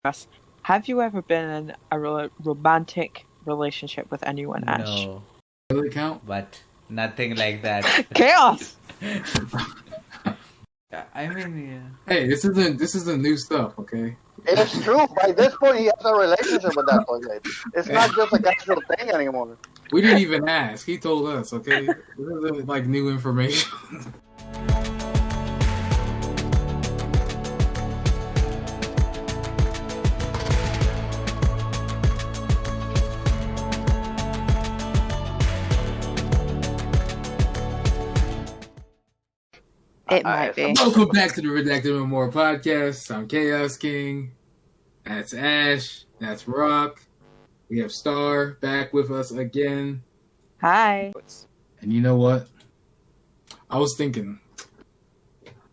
Us. Have you ever been in a romantic relationship with anyone, Ash? No, Really count? but nothing like that. Chaos! I mean, yeah. Hey, this isn't new stuff, okay? It's true. By this point, he has a relationship with that toilet. It's not just a casual thing anymore. We didn't even ask. He told us, okay? This isn't like new information. It might be. Welcome back to the Redacted and More podcast. I'm Chaosking. That's Ash. That's Rock. We have Star back with us again. Hi. And you know what? I was thinking,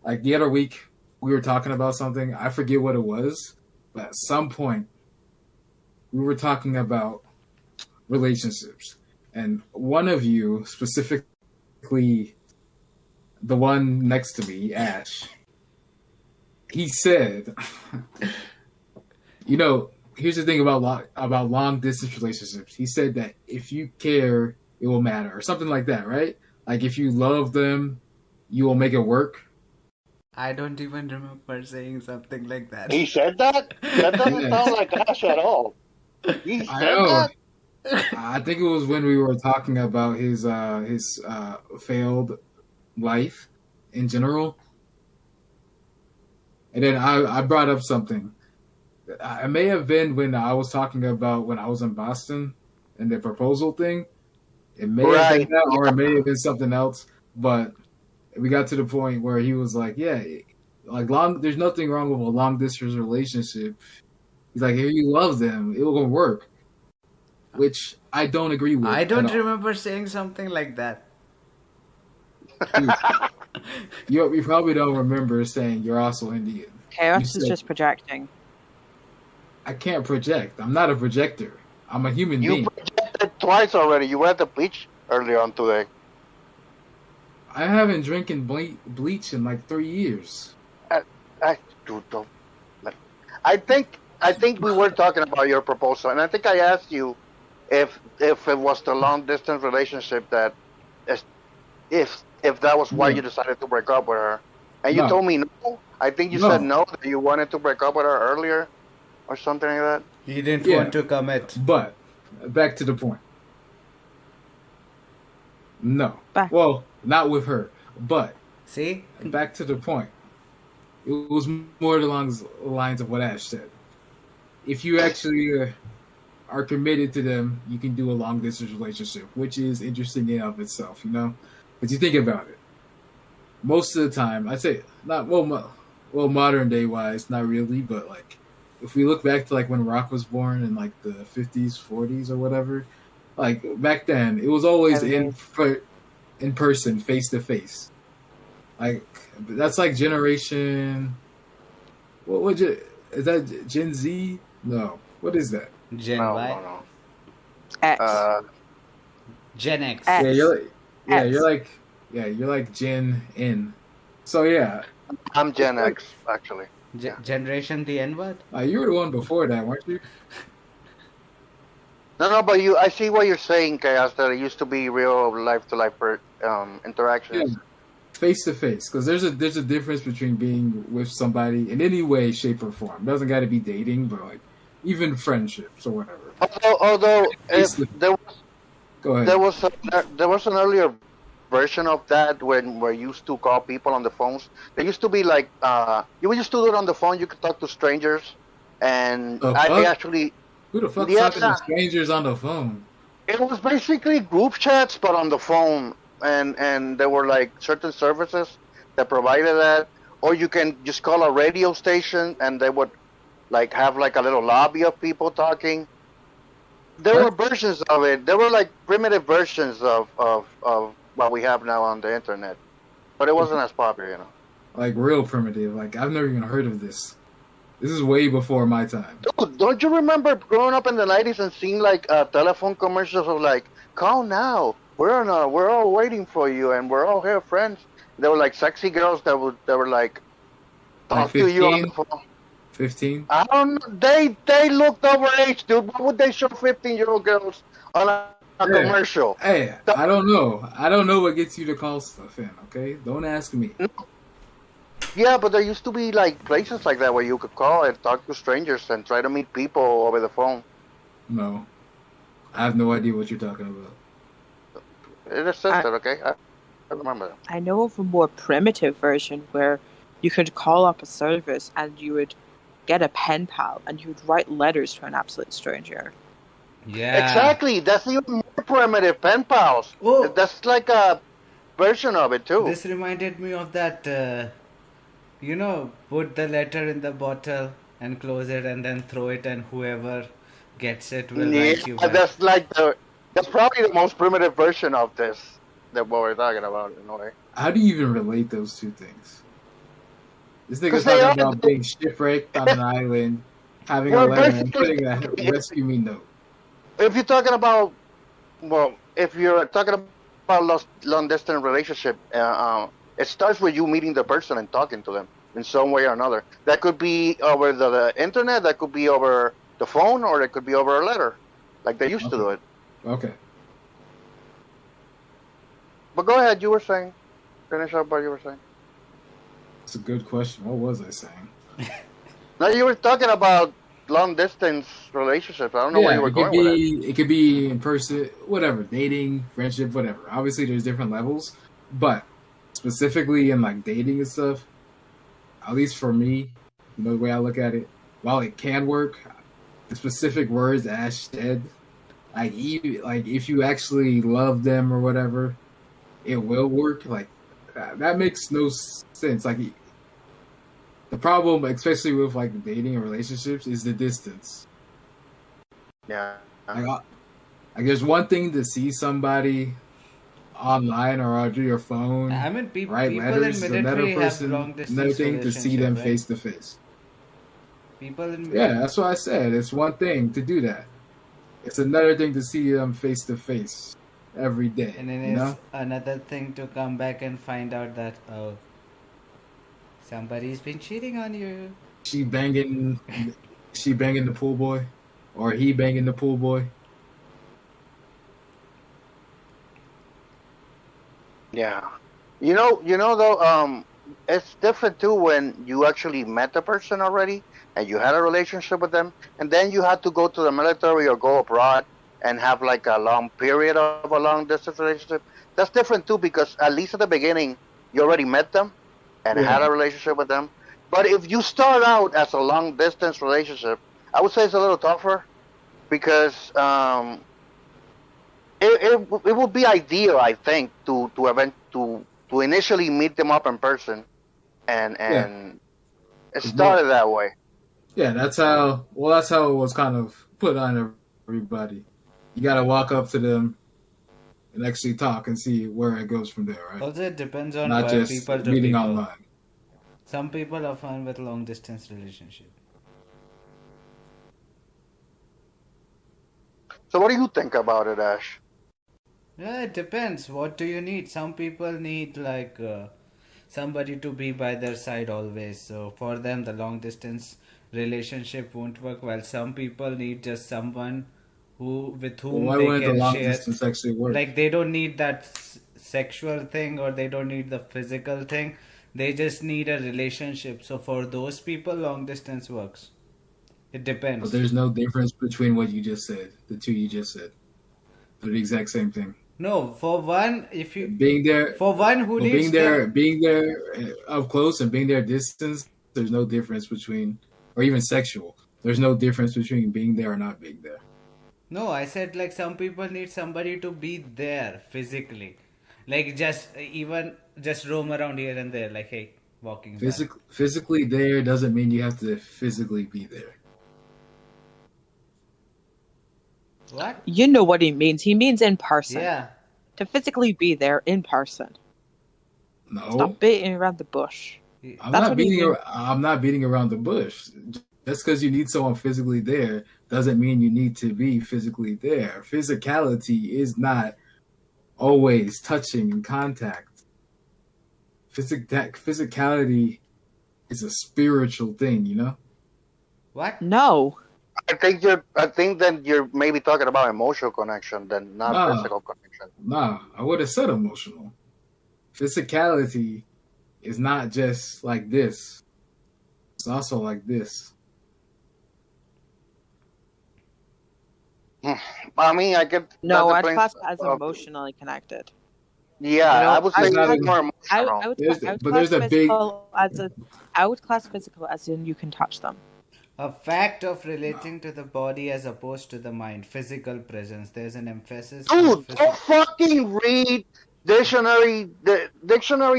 like the other week, we were talking about something. I forget what it was, but at some point, we were talking about relationships. And one of you, specifically the one next to me, Ash, he said, you know, here's the thing about long distance relationships. He said that if you care, it will matter, or something like that, right? Like if you love them, you will make it work. I don't even remember saying something like that. He said that? That doesn't sound like Ash at all. He said I know. that? I think it was when we were talking about his failed life in general, and then I brought up something. It may have been when I was talking about when I was in Boston and the proposal thing. It may have been that, or it may have been something else. But we got to the point where he was like, "Yeah, like there's nothing wrong with a long distance relationship." He's like, "If you love them, it will work," which I don't agree with. I don't remember saying something like that. You probably don't remember saying you're also Indian. Chaos is just projecting. I can't project. I'm not a projector. I'm a human being. You projected twice already. You were at the beach earlier on today. I haven't drinking bleach in like 3 years. I think we were talking about your proposal, and I think I asked you if it was the long distance relationship that if that was why you decided to break up with her, and you told me no. I think you said no, that you wanted to break up with her earlier, or something like that. He didn't want to commit. But back to the point. No. Well, not with her. But see, back to the point. It was more along the lines of what Ash said. If you actually are committed to them, you can do a long distance relationship, which is interesting in of itself, you know. But you think about it. Most of the time, I'd say not modern day wise, not really, but like if we look back to like when Rock was born in like the 50s, 40s, or whatever, like back then it was always in person, face to face. Like that's like generation. What would you? Is that Gen Z? No. What is that? Gen Y. No. X. Gen X. X. You're like Gen N. So yeah. I'm Gen X, actually. Generation the N-word? You were the one before that, weren't you? No, but I see what you're saying, Chaos, that it used to be real life-to-life interactions. Yeah. Face to face, because there's a difference between being with somebody in any way, shape, or form. It doesn't got to be dating, but like even friendships or whatever. Although Go ahead. There was an earlier version of that where you used to call people on the phones. There used to be like you used to do it on the phone. You could talk to strangers, and I actually. Who the fuck talking to strangers on the phone? It was basically group chats, but on the phone, and there were like certain services that provided that, or you can just call a radio station, and they would like have like a little lobby of people talking. There were versions of it. There were like primitive versions of what we have now on the internet, but it wasn't as popular, you know. Like real primitive. Like I've never even heard of this. This is way before my time. Dude, don't you remember growing up in the 90s and seeing like telephone commercials of like, call now, we're all waiting for you, and we're all here, friends. There were like sexy girls that were like talk to you on the phone. 15? I don't know. They looked overage, dude. Why would they show 15-year-old girls on a Yeah. commercial? Hey, The- I don't know. I don't know what gets you to call stuff in, okay? Don't ask me. yeah, but there used to be like places like that where you could call and talk to strangers and try to meet people over the phone. No. I have no idea what you're talking about. It I, existed, okay? I remember that. I know of a more primitive version where you could call up a service and you would get a pen pal and you would write letters to an absolute stranger. Yeah. Exactly. That's even more primitive. Pen pals. Oh, That's like a version of it too. this reminded me of that. Put the letter in the bottle and close it, and then throw it, and whoever gets it will Yeah, write you back. that's like that's probably the most primitive version of this that what we're talking about in a way. How do you even relate those two things? This nigga's Because they talking are about being shipwrecked on an island, having a well, letter, and basically, putting a rescue me note. if you're talking about if you're talking about long distance relationship, it starts with you meeting the person and talking to them in some way or another. That could be over the internet, that could be over the phone, or it could be over a letter, like they used to do it. Okay. But go ahead, you were saying. Finish up what you were saying. It's a good question. What was I saying? No, you were talking about long distance relationships. I don't know where you were it could going with it. be it could be in person, whatever, dating, friendship, whatever. Obviously, there's different levels, but specifically in like dating and stuff, at least for me, the way I look at it, while it can work, the specific words that Ash said, like if you actually love them or whatever, it will work. Like that makes no sense. Like the problem, especially with like dating and relationships, is the distance. Yeah. Like there's one thing to see somebody online or on your phone, I mean, write people letters. in Another military have person, long distance another thing to see them relationship, right? face to face. People in Yeah, that's what I said. It's one thing to do that. It's another thing to see them face to face every day. and then You know? it's another thing to come back and find out that somebody's been cheating on you. She banging the pool boy, or he banging the pool boy. Yeah. You know though, it's different too when you actually met the person already and you had a relationship with them, and then you had to go to the military or go abroad and have like a long period of a long distance relationship. That's different too because at least at the beginning you already met them and had Yeah. a relationship with them. But if you start out as a long distance relationship, I would say it's a little tougher because it would be ideal, I think, to initially meet them up in person and Yeah. it started that way. Yeah, that's how it was kind of put on everybody. You got to walk up to them and actually talk and see where it goes from there, right? Also, it depends on Not just people to meeting people. online. Some people are fine with long distance relationship. So what do you think about it, Ash? Yeah, it depends. What do you need? Some people need somebody to be by their side always. So for them, the long distance relationship won't work. While some people need just someone with Well, whom why they wouldn't the can long share. distance actually work? Like they don't need that sexual thing or they don't need the physical thing. They just need a relationship. So for those people, long distance works. It But depends. there's no difference between what you just said, the two you just said. They're the exact same thing. No, for one, if you Being there, for one who well, needs being there up close and being there distance, there's no difference between, or even sexual. There's no difference between being there or not being there. No, I said like some people need somebody to be there physically. Like just roam around here and there, like hey, walking by. Physically there doesn't mean you have to physically be there. What? You know what he means. He means in person. Yeah. To physically be there in person. No, Stop beating around the bush. I'm That's not what he beating. means. I'm not beating around the bush. Just because you need someone physically there doesn't mean you need to be physically there. Physicality is not always touching and contact. Physicality is a spiritual thing, you know. What? No. I think that you're maybe talking about emotional connection than not Nah, physical connection. nah. I would have said emotional. Physicality is not just like this. It's also like this. I mean, I get that No, I'd depends. class it as emotionally connected. Yeah, You I know, would I say There's would not class, it's even. more emotional. But there's a big. I would class physical as in you can touch them. A fact of relating to the body as opposed to the mind. Physical presence. There's an emphasis on Dude, physical. don't fucking read dictionary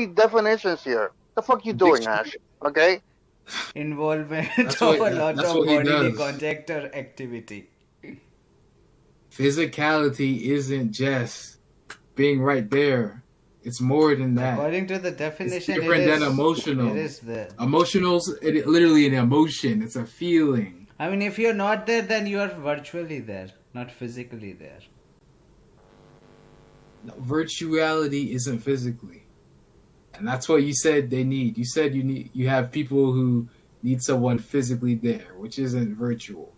definitions here. The fuck you doing, Ash? Okay. Involvement That's of what. a lot That's of what he bodily does. contact or activity. Physicality isn't just being right there. It's more than that. According to the It's definition, different it is. than emotional. It is there. Emotional's literally an emotion. It's a feeling. I mean, if you're not there, then you are virtually there, not physically there. Virtuality isn't physically, and that's what you said they need. You said you have people who need someone physically there, which isn't virtual.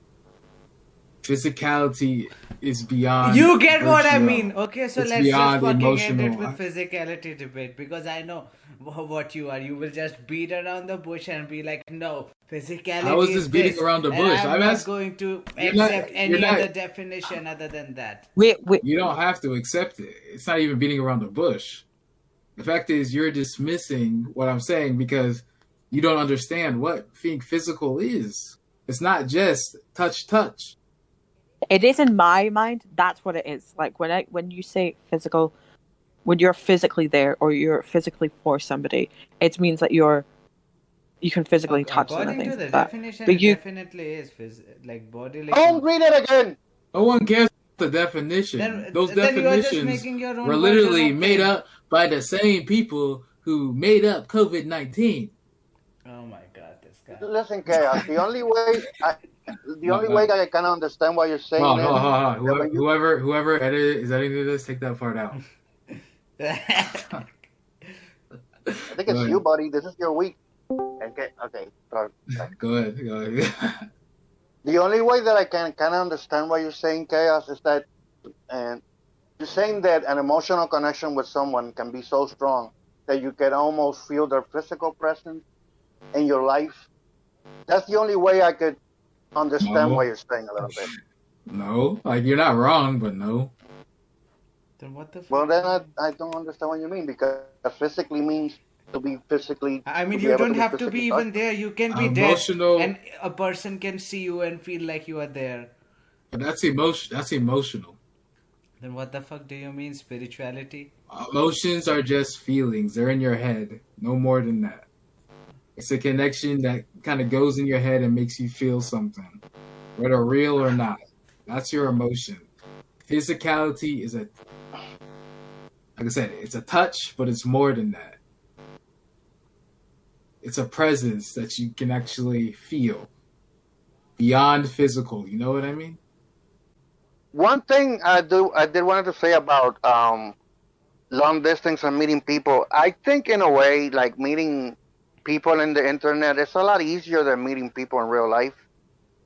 Physicality is beyond. You get what I virtual. mean. Okay, so It's let's just beyond fucking end it emotional. with physicality debate because I know what you are. You will just beat around the bush and be like, no, physicality. I was is just beating this, around the and bush. I'm I'm not asking- going to You're not- accept you're any not- other definition other than that. Wait. You don't have to accept it. It's not even beating around the bush. The fact is, you're dismissing what I'm saying because you don't understand what being physical is. It's not just touch. It is in my mind. That's what it is. Like when you say physical, when you're physically there or you're physically for somebody, it means that you can physically touch them and According to things the like that. definition, But it you- definitely is like bodily. Don't read it again. No one cares about the definition. Those then you are just definitions making your own were literally version of made things. up by the same people who made up COVID-19. Oh my god, this guy. Listen, Chaos. The only way that I can understand what you're saying No, is that when you- whoever is editing this, take that part out. I think Go it's ahead. you, buddy. This is your week. Okay. Sorry. Go ahead. The only way that I can kind of understand what you're saying, Chaos, is that, and you're saying that an emotional connection with someone can be so strong that you can almost feel their physical presence in your life. That's the only way I could understand No. what you're saying a little bit. No, like you're not wrong, but no. Then what the fuck? Well, then I don't understand what you mean because physically means to be physically. I mean, to be you able don't be have to be physically even touched. there. You can be Emotional- dead, and a person can see you and feel like you are there. But that's emotion. That's emotional. Then what the fuck do you mean spirituality? Emotions are just feelings. They're in your head. No more than that. It's a connection that kind of goes in your head and makes you feel something, whether real or not. That's your emotion. Physicality is like I said, it's a touch, but it's more than that. It's a presence that you can actually feel beyond physical. You know what I mean? One thing I did wanted to say about long distance and meeting people. I think in a way, like meeting people in the internet, it's a lot easier than meeting people in real life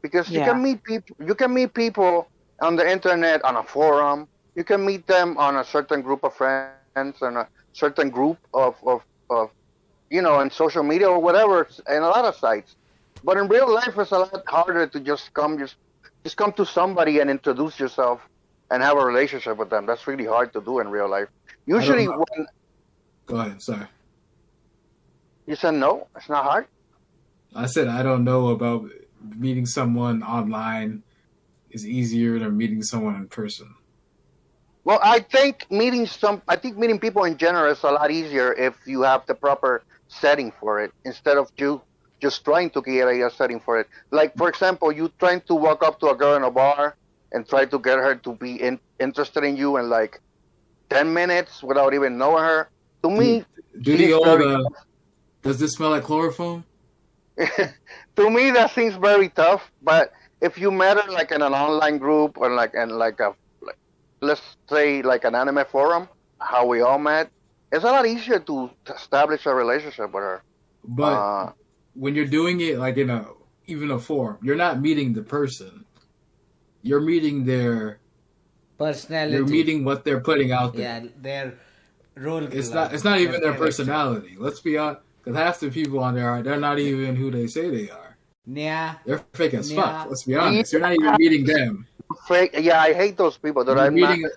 because you Yeah. can meet people. You can meet people on the internet on a forum. You can meet them on a certain group of friends and a certain group of in social media or whatever, and a lot of sites. But in real life, it's a lot harder to just come to somebody and introduce yourself and have a relationship with them. That's really hard to do in real life. Usually, know. when Go ahead. Sorry. you said no, it's not hard. I said I don't know about meeting someone online is easier than meeting someone in person. Well, I think meeting people in general is a lot easier if you have the proper setting for it instead of you just trying to get a setting for it. Like, for example, you trying to walk up to a girl in a bar and try to get her to be interested in you in like 10 minutes without even knowing her. To me, Do the seems old, very does this smell like chloroform? to me that seems very tough. But if you met her like in an online group or let's say like an anime forum, how we all met, it's a lot easier to establish a relationship with her. But when you're doing it like in a even a form. You're not meeting the person. You're meeting their personality. You're meeting what they're putting out there. Yeah, their role. It's not even their personality. Let's be honest, because half the people on there they're not even who they say they are. Yeah, they're fake as fuck. Let's be honest. You're not even meeting them. Fake. Yeah, I hate those people. That I wouldn't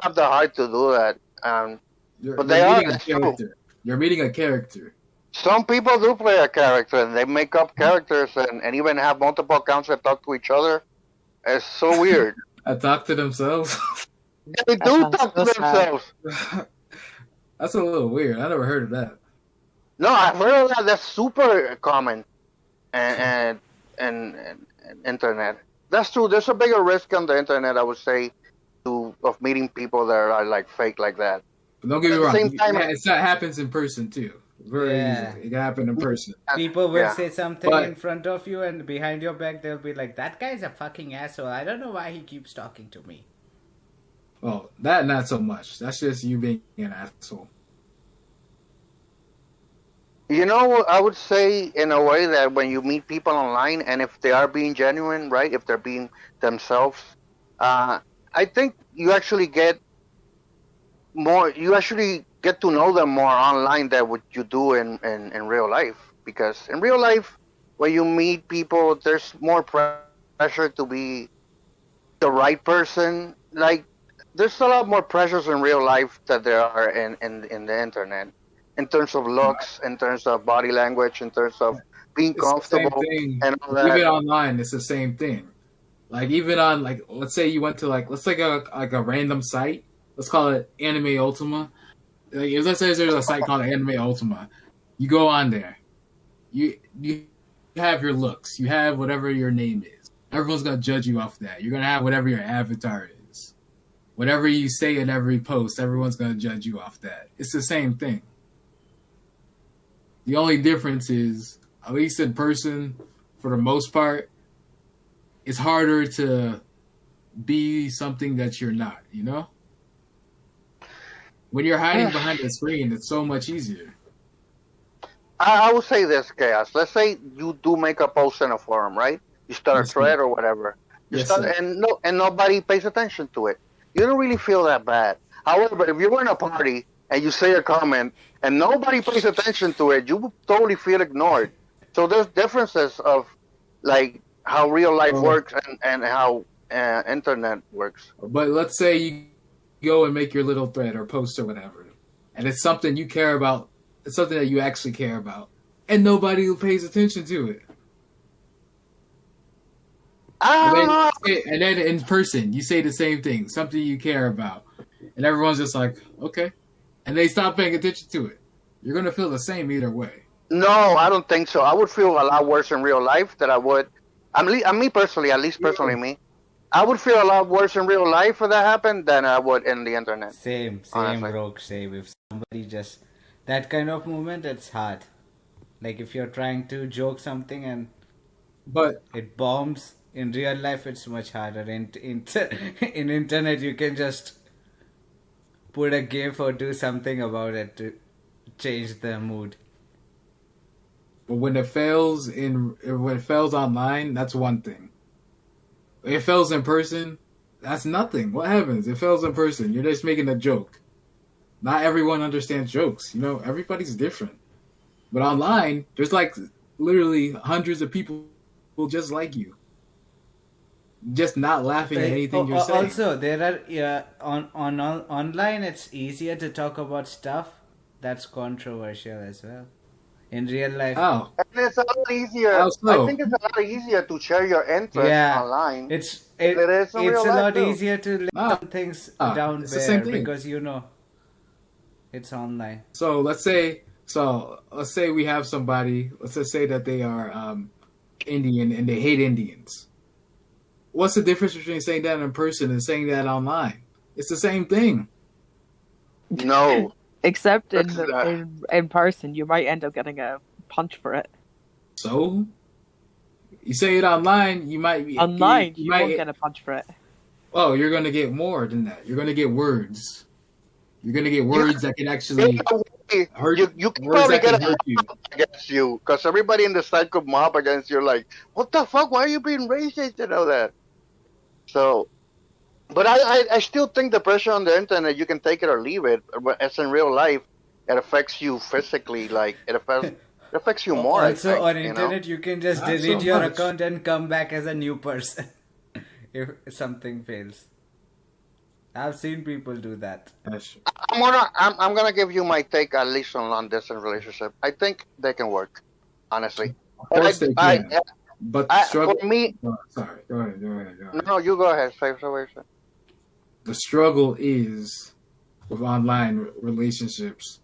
have the heart to do that. But they are. A character. You're meeting a character. Some people do play a character, and they make up characters, and even have multiple accounts that talk to each other. It's so weird. I talk to themselves. They do talk to themselves. That's a little weird. I never heard of that. No, I've heard of that. That's super common, and internet. That's true. There's a bigger risk on the internet, I would say, of meeting people that are like fake like that. But don't get me wrong. That happens in person too. Very easily. It can happen in person. People will say something in front of you, and behind your back they'll be like, "That guy's a fucking asshole. I don't know why he keeps talking to me." Well, that not so much. That's just you being an asshole. You know, I would say in a way that when you meet people online, and if they are being genuine, right, if they're being themselves, I think you actually get more. You actually get to know them more online than what you do in real life. Because in real life, when you meet people, there's more pressure to be the right person. Like, there's a lot more pressures in real life that there are in the internet. In terms of looks, in terms of body language, in terms of being comfortable, and all that. Even online, it's the same thing. Like even on let's say you went to let's take a random site. Let's call it Anime Ultima. Let's say there's a site called Anime Ultima. You go on there. You have your looks. You have whatever your name is. Everyone's gonna judge you off that. You're gonna have whatever your avatar is. Whatever you say in every post, everyone's gonna judge you off that. It's the same thing. The only difference is, at least in person, for the most part, it's harder to be something that you're not, you know? When you're hiding behind the screen, it's so much easier. I would say this, Chaos. Let's say you do make a post in a forum, right? You start a thread or whatever. And nobody pays attention to it. You don't really feel that bad. However, if you're in a party and you say a comment and nobody pays attention to it, you totally feel ignored. So there's differences of how real life works and how internet works. But let's say you go and make your little thread or post or whatever, and it's something you care about. It's something that you actually care about, and nobody pays attention to it. And then in person, you say the same thing, something you care about, and everyone's just like, okay. And they stop paying attention to it. You're going to feel the same either way. No, I don't think so. I would feel a lot worse in real life than I would. Me personally, at least personally me, I would feel a lot worse in real life if that happened than I would in the internet. Same, Rogue, same. If somebody just... That kind of moment, it's hard. Like if you're trying to joke something but it bombs, in real life it's much harder. In internet, you can just put a gif or do something about it to change the mood. But when it fails online, that's one thing. When it fails in person, that's nothing. What happens? It fails in person. You're just making a joke. Not everyone understands jokes. You know, everybody's different. But online, there's literally hundreds of people just like you. Just not laughing at anything you're saying. Also, there are online. It's easier to talk about stuff that's controversial as well. In real life, and it's a lot easier. I think it's a lot easier to share your interest online. It's a lot easier to let things down there because it's online. So let's say we have somebody. Let's just say that they are Indian and they hate Indians. What's the difference between saying that in person and saying that online? It's the same thing. No. Except in person, you might end up getting a punch for it. So? You say it online, you might be... Online, you won't get a punch for it. Oh, you're going to get more than that. You're going to get words. You're going to get words that can actually... you can words probably that get can a hurt you. mob against you because everybody in the side could mob against you. Like, what the fuck? Why are you being racist and all that? So, but I still think the pressure on the internet, you can take it or leave it. But as in real life, it affects you physically. Like it affects you more. I Also think on internet, you can just Not so delete your much. account and come back as a new person if something fails. I've seen people do that. That's I'm gonna give you my take at least on long distance relationship. I think they can work, honestly. of But course they can, but the for struggle. me, Oh, sorry, go ahead. no, you go ahead. Say so. The struggle is with online relationships.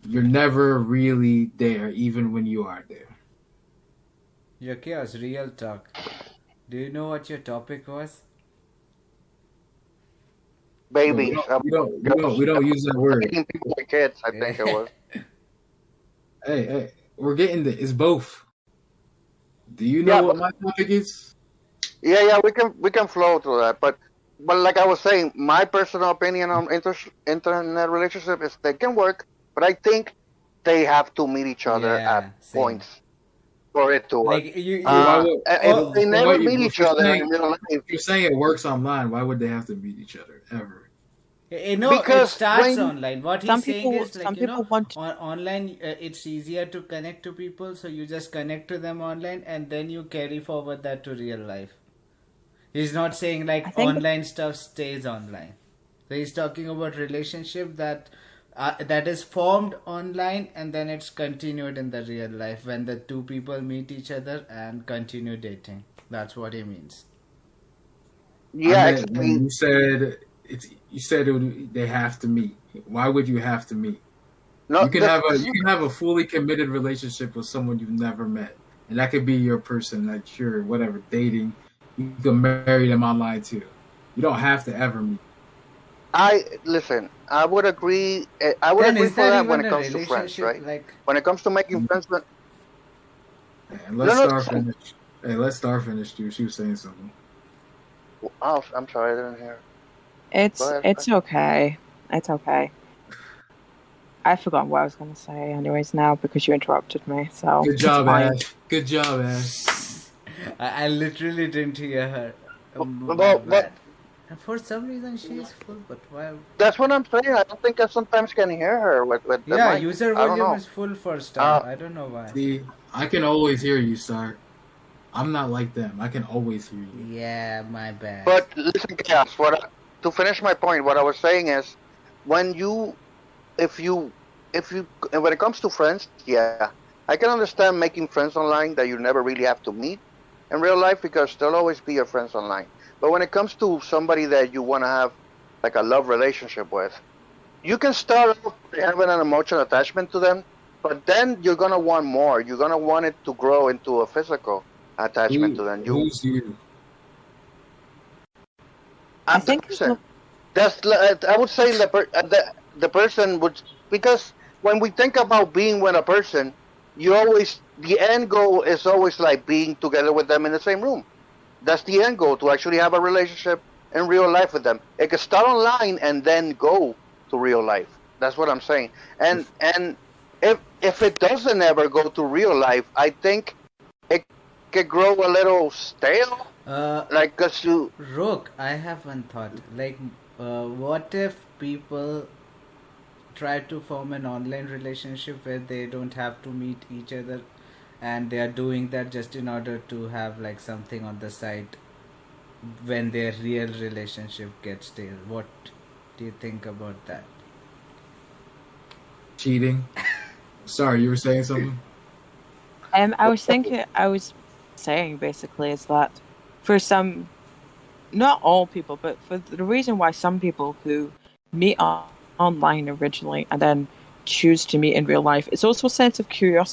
You're never really there, even when you are there. Your chaos, real talk. Do you know what your topic was? No, Babies. we don't use that word. Making people like kids. I think it was. Hey, we're getting there. It's both. Do you know Yeah, what but my topic is? yeah, we can flow through that. But like I was saying, my personal opinion on internet relationship is they can work, but I think they have to meet each other Yeah, at same. points for it to work. Like you, Well, why you. would, If Oh, they well, never why meet you, each other in real life, if you're saying it works online, why would they have to meet each other ever? No, it because starts when online. What Some he's saying people, is some people want. on online it's easier to connect to people, so you just connect to them online and then you carry forward that to real life. He's not saying I like think online stuff stays online. So he's talking about relationship that is formed online and then it's continued in the real life when the two people meet each other and continue dating. That's what he means. I yeah, meant when you said they have to meet. Why would you have to meet? no, You can have a fully committed relationship with someone you've never met, and that could be your person that you're whatever dating. You can marry them online too. You don't have to ever meet. listen. I would agree. I would Then agree is for that that when even it a comes to friends, relationship? right? Like, When it comes to making friends with And no, let's no. start finish. Hey, let's start finish, dude. She was saying something. Oh, I'm sorry, I didn't hear. Go ahead. it's okay. It's okay. I've forgotten what I was going to say, anyways. Now because you interrupted me, so Good it's job, fine. Ash. Good job, Ash. I literally didn't hear her. My But bad. And for some reason she is full, but why? that's what I'm saying. I don't think I sometimes can hear her with the Yeah, mic. user I don't volume know. is full for start. Uh, I don't know why. See, I can always hear you, Star. I'm not like them. I can always hear you. Yeah, my bad. But listen, Chaos. To finish my point, what I was saying is, when you, if you, when it comes to friends, yeah, I can understand making friends online that you never really have to meet in real life because they'll always be your friends online. But when it comes to somebody that you want to have like a love relationship with, you can start off having an emotional attachment to them, but then you're gonna want more. You're gonna want it to grow into a physical attachment to them. Who's you? I I'm the think person. I would say the person would, because when we think about being with a person, the end goal is always like being together with them in the same room. That's the end goal, to actually have a relationship in real life with them. It can start online and then go to real life. That's what I'm saying. And if it doesn't ever go to real life, I think it could grow a little stale. Like, cause you Rook, I have one thought. Like, what if people try to form an online relationship where they don't have to meet each other and they are doing that just in order to have like something on the side when their real relationship gets stale? What do you think about that? Cheating. Sorry, you were saying something? I was saying basically is that for some, not all people, but for the reason why some people who meet online originally and then choose to meet in real life, it's also a sense of curiosity.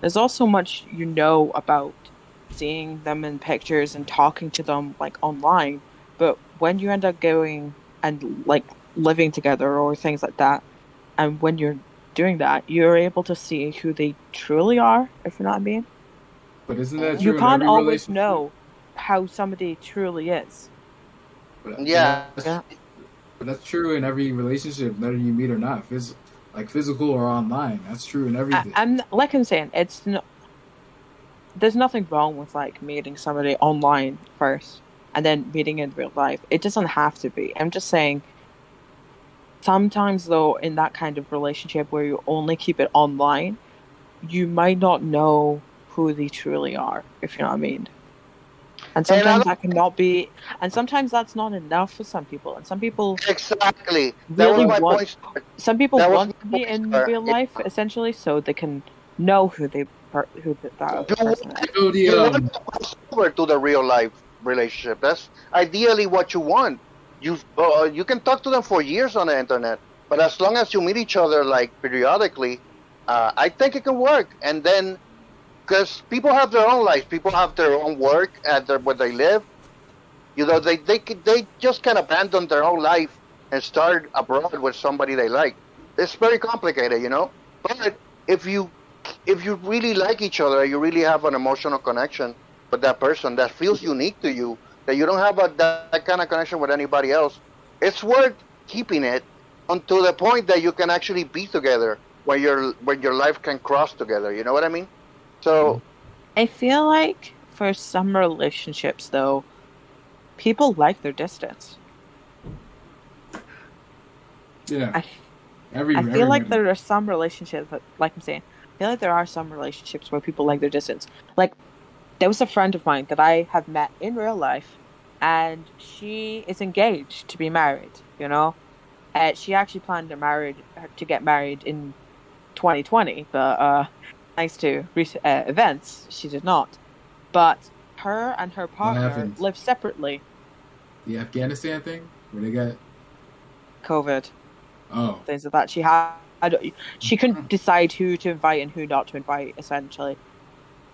There's also much you know about seeing them in pictures and talking to them like online, but when you end up going and like living together or things like that, and when you're doing that, you're able to see who they truly are, if you know what I mean. But isn't that true You in can't every always relationship? know how somebody truly is. But yeah. that's true in every relationship, whether you meet or not. like physical or online. That's true in everything. I'm like I'm saying, there's nothing wrong with like meeting somebody online first and then meeting in real life. It doesn't have to be. I'm just saying sometimes though in that kind of relationship where you only keep it online, you might not know who they truly are, if you know what I mean. And sometimes that cannot be, and sometimes that's not enough for some people. And some people exactly. really That was my want, point. some people That was want to my be point, in sir. real life, essentially, so they can know who that other You person is. So the you want to cross over to the real life relationship. That's ideally what you want. You can talk to them for years on the internet, but as long as you meet each other like periodically, I think it can work. And then because people have their own lives, people have their own work at where they live. You know, they just can abandon their own life and start abroad with somebody they like. It's very complicated, you know. But if you if you really like each other, you really have an emotional connection with that person that feels unique to you, that you don't have that kind of connection with anybody else. It's worth keeping it until the point that you can actually be together when your life can cross together. You know what I mean? So I feel like for some relationships, though, people like their distance. yeah, I, I feel like everybody. there are some relationships that, like I'm saying, I feel like there are some relationships where people like their distance. Like, there was a friend of mine that I have met in real life, and she is engaged to be married, you know? She actually planned to get married in 2020, but thanks to recent events, she did not. But her and her What partner happened? live separately. The Afghanistan thing where they got COVID, oh things like that. She couldn't decide who to invite and who not to invite, essentially.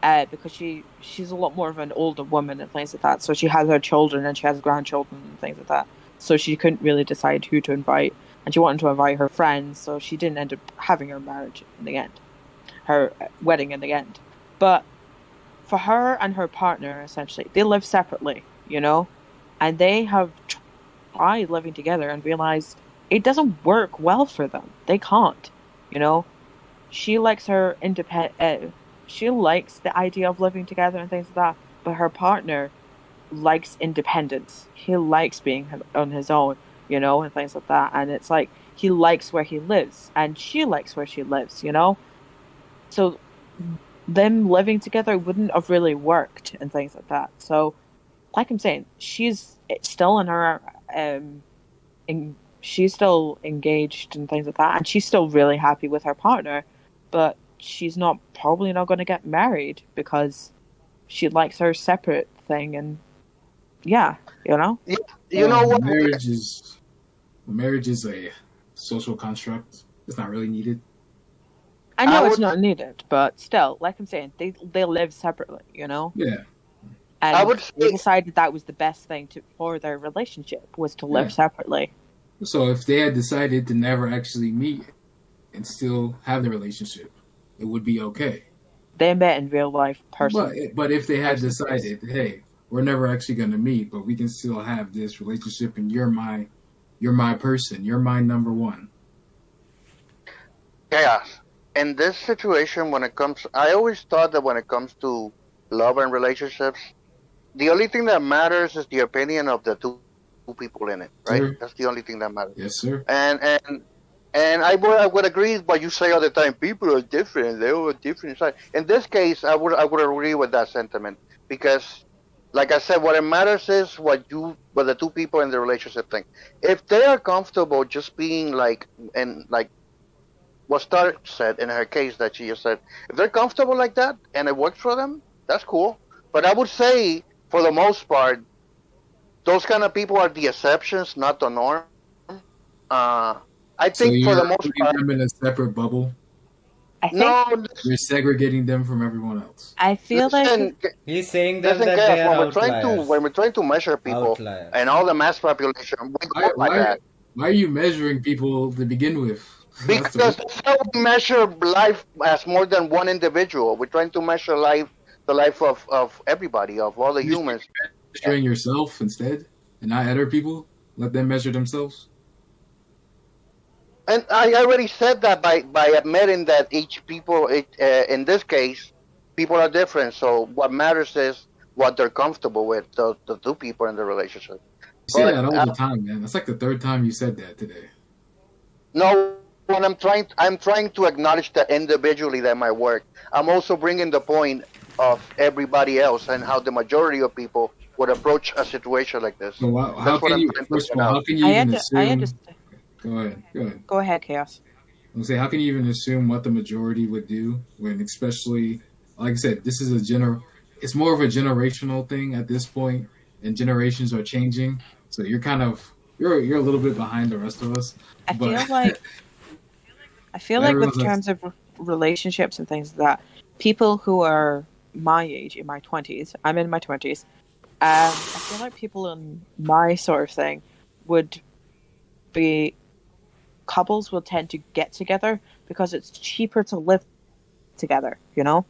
Because she's a lot more of an older woman and things like that. So she has her children and she has grandchildren and things like that. So she couldn't really decide who to invite, and she wanted to invite her friends. So she didn't end up having her marriage in the end, her wedding in the end. But for her and her partner, essentially, they live separately, you know, and they have tried living together and realized it doesn't work well for them. They can't, you know. She likes her independent. She likes the idea of living together and things like that. But her partner likes independence. He likes being on his own, you know, and things like that. And it's like he likes where he lives, and she likes where she lives, you know. So them living together wouldn't have really worked and things like that. So, like I'm saying, she's still in her she's still engaged and things like that, and she's still really happy with her partner, but she's not probably not going to get married because she likes her separate thing, and yeah, you know. you know what? marriage is a social construct. It's not really needed. I I know it's would not needed, but still, like I'm saying, they live separately, you know, Yeah, I and would they say decided that was the best thing for their relationship was to live yeah. separately. So if they had decided to never actually meet and still have the relationship, it would be okay. They met in real life, But if they had person to face. decided, hey, we're never actually going to meet, but we can still have this relationship, and you're my person, you're my number one. chaos. In this situation, when it comes, I always thought that when it comes to love and relationships, the only thing that matters is the opinion of the two people in it, right? That's the Sir, only thing that matters. yes, sir. And I would agree with what you say all the time. People are different. They all different sides. In this case, I would agree with that sentiment because, like I said, what it matters is what the two people in the relationship think. If they are comfortable just being like what Star said in her case that she just said, if they're comfortable like that and it works for them, that's cool. But I would say, for the most part, those kind of people are the exceptions, not the norm. I think for So the most you're part, putting them in a separate bubble. I think no. You're segregating them from everyone else. I feel like Listen, He's saying them listen, that guys. they are outliers. When we're trying to measure people Outliers. and all the mass population, we Why go by why that why are you measuring people to begin with? That's because the that's how we measure life as more than one individual. We're trying to measure the life of everybody, of all the you humans. measuring yourself instead, and not other people. Let them measure themselves. And I already said that by admitting that each people, in this case, people are different. So what matters is what they're comfortable with, the two people in the relationship. You say But that all the time, man. That's like the third time you said that today. no, when I'm trying to acknowledge that individually that might work. I'm also bringing the point of everybody else and how the majority of people would approach a situation like this. So how That's what can I'm you? trying to First of point all, how out. can you even I assume? understand. Go ahead. Go ahead. Go ahead, Chaos. I'm say, how can you even assume what the majority would do when, especially, like I said, this is it's more of a generational thing at this point, and generations are changing. So you're kind of you're a little bit behind the rest of us. I But feel like with everyone's like, terms of relationships and things like that, people who are my age in my 20s, I'm in my 20s. I feel like people in my sort of thing would be couples will tend to get together because it's cheaper to live together. You know,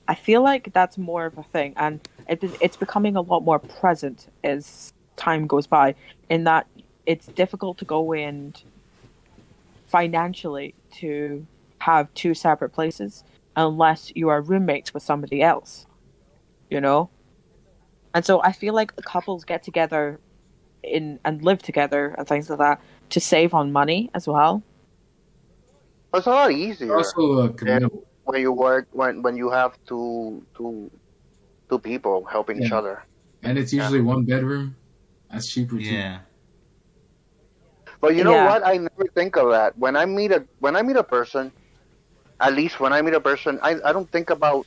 I feel like that's more of a thing, and it's becoming a lot more present as time goes by. In that it's difficult to go in financially to have two separate places unless you are roommates with somebody else, you know? And so I feel like the couples get together in and live together and things like that to save on money as well. It's a lot you're easier also than communal. when you work when you have two people helping each Yeah. other. And it's Yeah. usually one bedroom. That's cheaper too. Yeah. But you know Yeah. what? I never think of that. When I meet a person, at least when I meet a person, I don't think about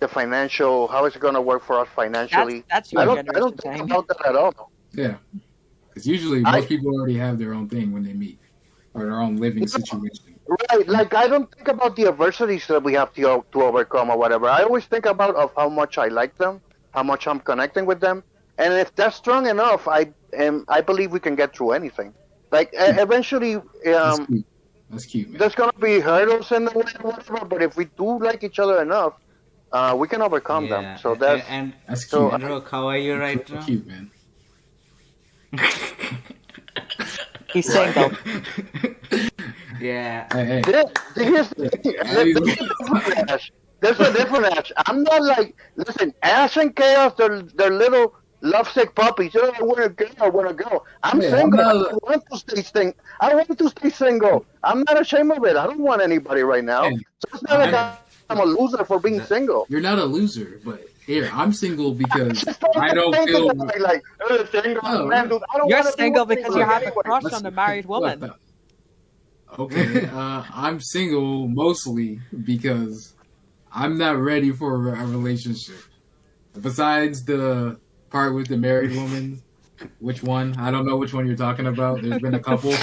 the financial, how is it going to work for us financially. That's I your don't generation think thing. about that at all. Yeah. Because usually I most people already have their own thing when they meet, or their own living situation. right, like I don't think about the adversities that we have to overcome or whatever. I always think about of how much I like them, how much I'm connecting with them, and if that's strong enough, I believe we can get through anything. Like eventually, That's cute. That's cute, man. there's gonna be hurdles in the way, or whatever. But if we do like each other enough, we can overcome them. Yeah. So that's And That's so. cute. Rook, how are you right So now? cute, man. He's single. Yeah. Hey, Here's the thing. There's a different Ash. I'm not like, listen, Ash and Chaos, they're little lovesick puppies. You know, I want to go, I want to go. I'm Yeah, single. I'm I not- want to I want to stay single. I'm not ashamed of it. I don't want anybody right now. Hey, So it's not like I'm a loser for being single. you're not a loser, but here I'm single because Just I don't think feel. about it like single Oh, man, dude. I don't You're wanna be single with because you anybody have a anyway. crush Let's- on a married woman. what the- Okay, I'm single mostly because I'm not ready for a relationship. Besides the part with the married woman, which one? I don't know which one you're talking about. There's been a couple,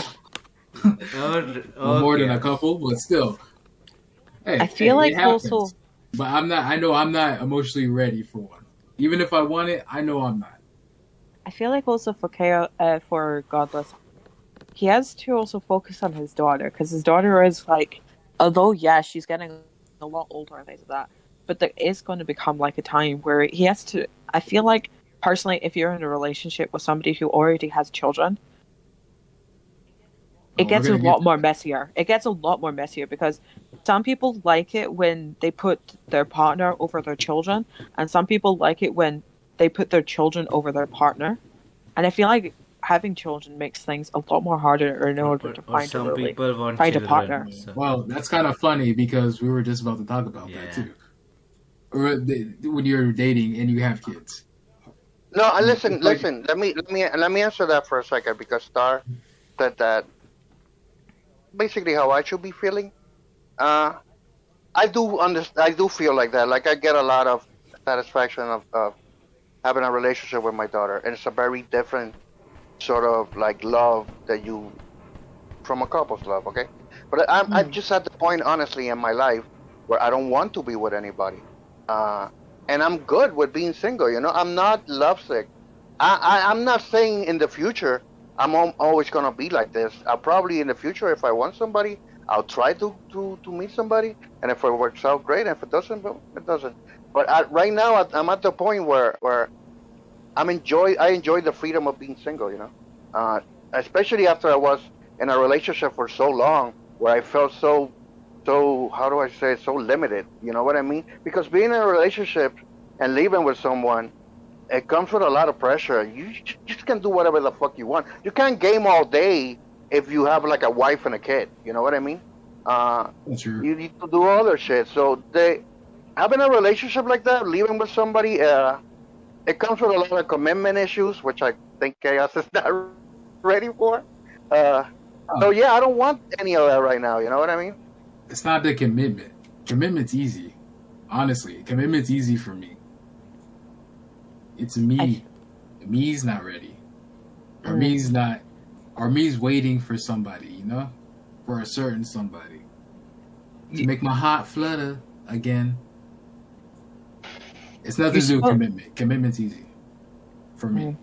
Oh, more than a okay. couple, but still. Hey, I feel hey, like it happens. also But I'm not. I know I'm not emotionally ready for one. Even if I want it, I know I'm not. I feel like also for Godless, he has to also focus on his daughter because his daughter is like, although yeah, she's getting a lot older and things like that, but there is going to become like a time where he has to. I feel like personally, if you're in a relationship with somebody who already has children, it We're gets a gonna lot get- more messier. It gets a lot more messier because some people like it when they put their partner over their children, and some people like it when they put their children over their partner. And I feel like having children makes things a lot more harder in order to Or find some a really people want find a children. partner. So. Well, that's kind of funny because we were just about to talk about that Yeah. too. Or when you're dating and you have kids. No, listen, It's like- listen. Let me answer that for a second because Star said that basically how I should be feeling. I do understand. I do feel like that. Like I get a lot of satisfaction of having a relationship with my daughter, and it's a very different sort of like love that you from a couple's love. Okay, but I'm just at the point, honestly, in my life where I don't want to be with anybody, and I'm good with being single. You know, I'm not lovesick. I'm not saying in the future always gonna be like this. I'll probably in the future, if I want somebody, I'll try to meet somebody, and if it works out, great. And if it doesn't, well, it doesn't. But right now, I'm at the point where I enjoy the freedom of being single. You know, especially after I was in a relationship for so long, where I felt how do I say it, so limited. You know what I mean? Because being in a relationship and living with someone, it comes with a lot of pressure. You just can do whatever the fuck you want. You can't game all day if you have like a wife and a kid. You know what I mean? That's true. You need to do other shit. So having a relationship like that, living with somebody, it comes with a lot of commitment issues, which I think Chaos is not ready for. So yeah, I don't want any of that right now. You know what I mean? It's not the commitment. Commitment's easy. Honestly, commitment's easy for me. It's me. Me's not ready. Or me's waiting for somebody, you know? For a certain somebody. To make my heart flutter again. It's nothing to do with commitment. Commitment's easy. For me.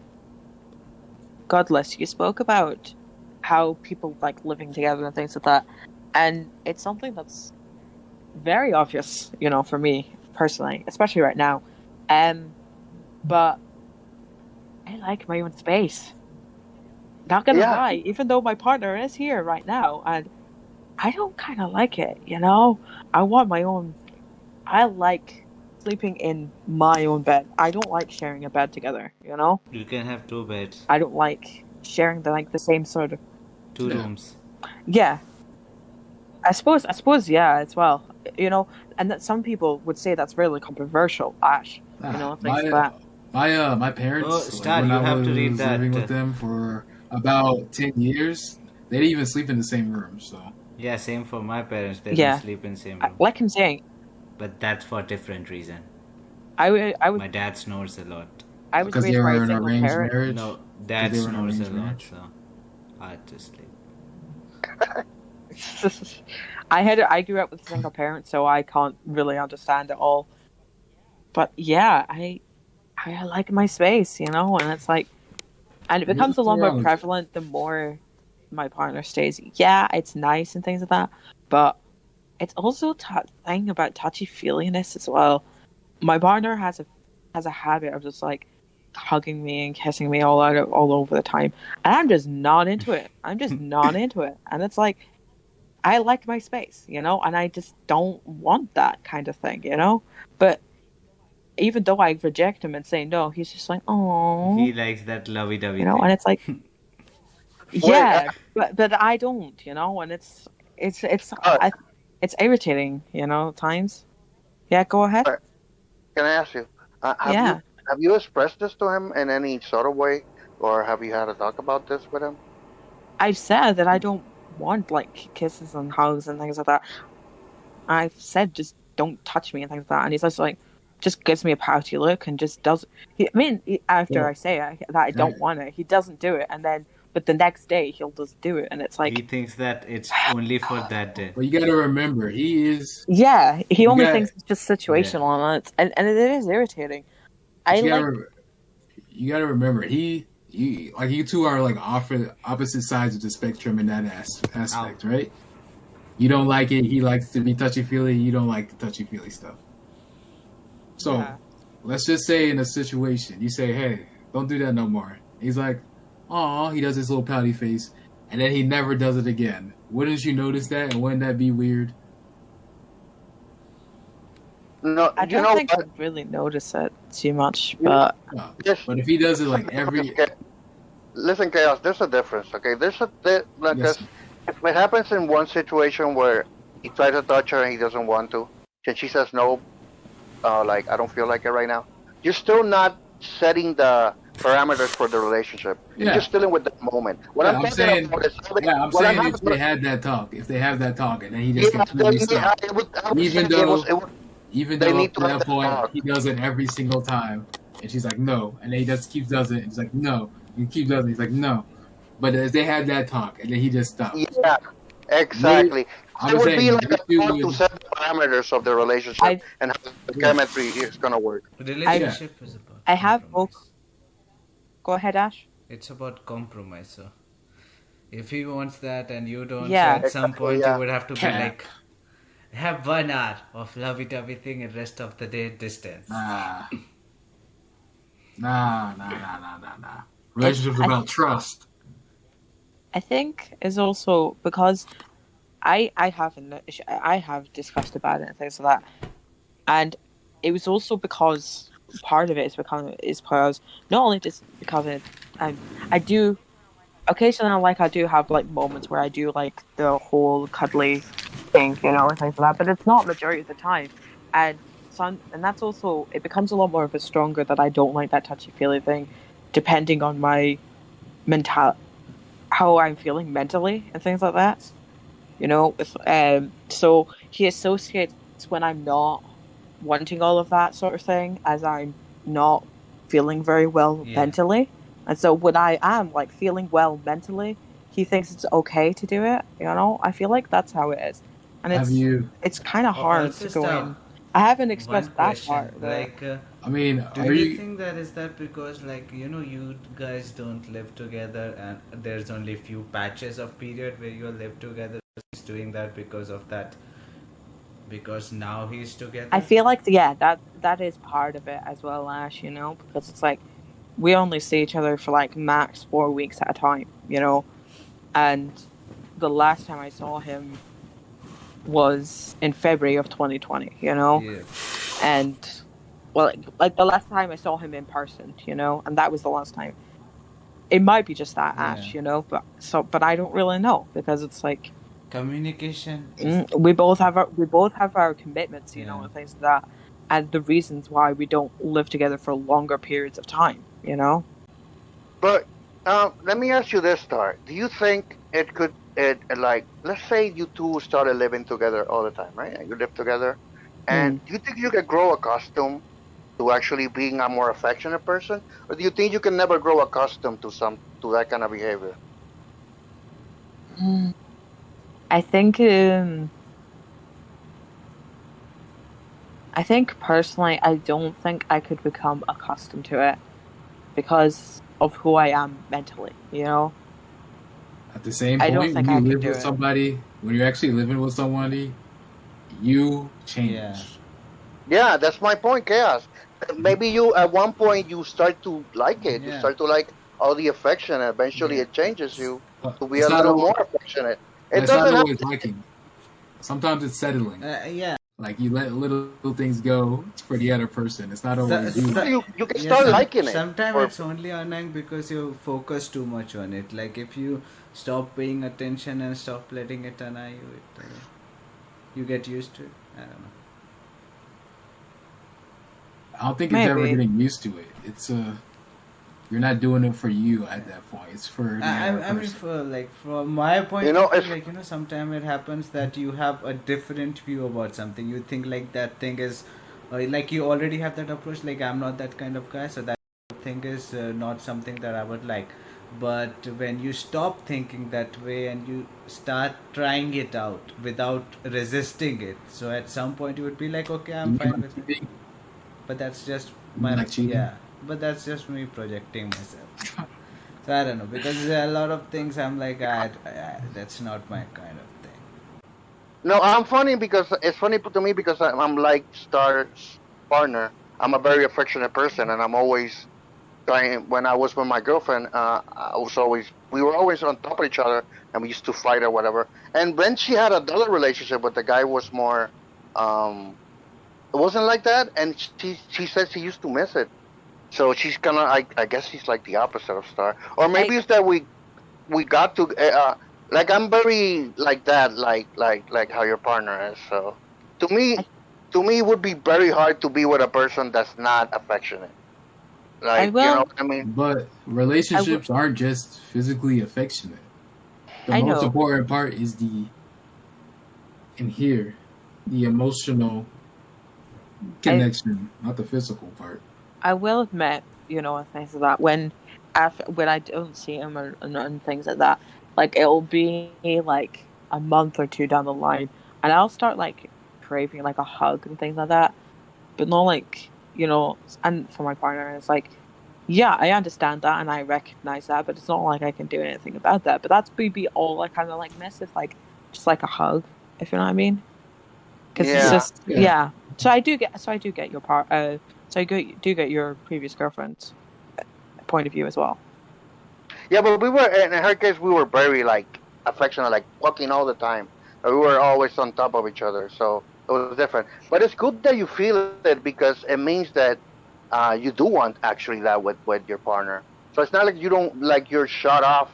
Godless, you spoke about how people like living together and things like that. And it's something that's very obvious, you know, for me personally, especially right now. But I like my own space. Not gonna lie, even though my partner is here right now, and I don't kind of like it, you know. I want my own. I like sleeping in my own bed. I don't like sharing a bed together, you know. You can have 2 beds. I don't like sharing the same sort of 2 rooms. Yeah. I suppose, yeah, as well. You know, and that some people would say that's really controversial, Ash. You know, things like that. My parents, Star, when you I have was to read that. living with them for about 10 years, they didn't even sleep in the same room. So Yeah, same for my parents. They don't sleep in the same room. Like I'm saying, But that's for different reason. I would. My dad snores a lot. I was because they raised by were a in an single arranged parent. marriage. No, dad They were in an snores a arranged lot, marriage? so I had to sleep. I grew up with a single parent, so I can't really understand it all. But yeah, I like my space, you know, and it's like, and it becomes a lot more prevalent the more my partner stays. Yeah, it's nice and things like that, but it's also a thing about touchy-feeliness as well. My partner has a habit of just like hugging me and kissing me all over the time, and I'm just not into it. I'm just not into it, and it's like I like my space, you know, and I just don't want that kind of thing, you know. But even though I reject him and say no, he's just like, oh, He likes that lovey-dovey you know, thing. and it's like, yeah, but I don't, you know, and it's irritating, you know, at times. Yeah, go ahead. Can I ask you? Have you expressed this to him in any sort of way, or have you had a talk about this with him? I've said that I don't want like kisses and hugs and things like that. I've said just don't touch me and things like that, and he's just like, just gives me a pouty look and just does. After I say that I don't want it, he doesn't do it, and then but the next day he'll just do it, and it's like he thinks that it's only for that day. Well, you got to remember, he is. Yeah, he only thinks it's just situational, and it is irritating. You got to remember, like you two are like opposite sides of the spectrum in that aspect, right? You don't like it. He likes to be touchy-feely. You don't like the touchy-feely stuff. So, let's just say in a situation, you say, hey, don't do that no more. He's like, aw, he does his little pouty face, and then he never does it again. Wouldn't you notice that, and wouldn't that be weird? No, I don't think I'd really notice it too much, but... No. But if he does it like every... Listen, Chaos, there's a difference, okay? If it happens in one situation where he tries to touch her and he doesn't want to, and she says no, like, I don't feel like it right now, you're still not setting the parameters for the relationship. You're just dealing with that moment. I'm saying if they had that talk, and then he just completely stopped. Even though up to that point, he does it every single time, and she's like, no, and then he just keeps does it, and he's like, no, and he keeps does it, he's like, no. But if they had that talk, and then he just stopped. Yeah, exactly. It would be like a talk to set the parameters of the relationship and how the chemistry is going to work. Relationship is about I have both. Go ahead, Ash. It's about compromise, so if he wants that and you don't, so at some point you would have to be like, have 1 hour of lovey-dovey thing and rest of the day distance. Nah. Relationship's about trust. I think is also because I have discussed about it and things like that, and it was also because part of it is because not only just because I do occasionally I do have like moments where I do like the whole cuddly thing, and things like that, but it's not majority of the time, and and that's also it becomes a lot more of a stronger that I don't like that touchy feely thing, depending on my mental how I'm feeling mentally and things like that. So he associates when I'm not wanting all of that sort of thing as I'm not feeling very well Yeah. mentally. And so when I am like feeling well mentally, he thinks it's okay to do it. I feel like that's how it is. And Have you? it's kind of hard Also, to go stop. in. I haven't One expressed that question, part of it. like, I mean, do are you you? think that is that because, like, you guys don't live together, and there's only few patches of period where you live together? He's doing that because of that, because now he's I together. feel like yeah, that is part of it as well, Ash, because it's like we only see each other for like max 4 weeks at a time. And the last time I saw him was in February of 2020. Yeah. And well, like the last time I saw him in person, and that was the last time. It might be just that Yeah. but I don't really know because it's like Communication is. we both have our commitments, Yeah. and things like that, and the reasons why we don't live together for longer periods of time. But let me ask you this, Star. Do you think it could like let's say you two started living together all the time, right? And you live together, and do you think you could grow accustomed to actually being a more affectionate person, or do you think you can never grow accustomed to that kind of behavior? I think I think personally, I don't think I could become accustomed to it because of who I am mentally. At the same I don't point, when think you I could live do with it. somebody, when you're actually living with somebody, you change. Yeah. Yeah, that's my point, Chaos. Maybe you at one point you start to like it. You Yeah. start to like all the affection, and eventually Yeah. it changes you to be It's a not little always, more affectionate. It it's not doesn't have always liking. Sometimes it's settling. Yeah. Like you let little things go for the other person. It's not always you. you can Yeah, start liking it. sometimes Or it's only annoying because you focus too much on it. Like if you stop paying attention and stop letting it annoy you, you get used to it. I don't know. I don't think it's ever Maybe. getting used to it. It's you're not doing it for you at that point. It's for the other I mean, person. from my point You know, of view, if like sometimes it happens that you have a different view about something. You think like that thing is, like you already have that approach. Like I'm not that kind of guy, so that thing is not something that I would like. But when you stop thinking that way and you start trying it out without resisting it, so at some point you would be like, okay, You I'm mean fine like with it. cheating? But that's just You mean like cheating? yeah. But that's just me projecting myself. So I don't know because there are a lot of things I'm like, that's not my kind of thing. no, I'm funny because it's funny to me because I'm like Star's partner. I'm a very affectionate person, and I'm always trying. When I was with my girlfriend, we were always on top of each other, and we used to fight or whatever. And when she had another relationship with the guy, was more, it wasn't like that, and she said she used to miss it. So she's kind of, I guess she's like the opposite of Star, or I maybe it's that we got to like I'm very like that, like how your partner is. So to me, I, it would be very hard to be with a person that's not affectionate. I Like, you know will. what I mean? But I will. relationships aren't just physically affectionate. The I most know. important part is the emotional connection, not the physical part. I will admit, and things like that when I don't see him and things like that, like it'll be like a month or two down the line, and I'll start like craving like a hug and things like that, but not like and for my partner, it's like, yeah, I understand that and I recognize that, but it's not like I can do anything about that. But that's maybe all I kind of like miss is like just like a hug, if you know what I mean. Because it's Yeah. just yeah. So I do get your part. So I do get your previous girlfriend's point of view as well. Yeah, but we were in her case we were very like affectionate, like fucking all the time. We were always on top of each other, so it was different. But it's good that you feel it because it means that you do want actually that with your partner. So it's not like you don't like you're shut off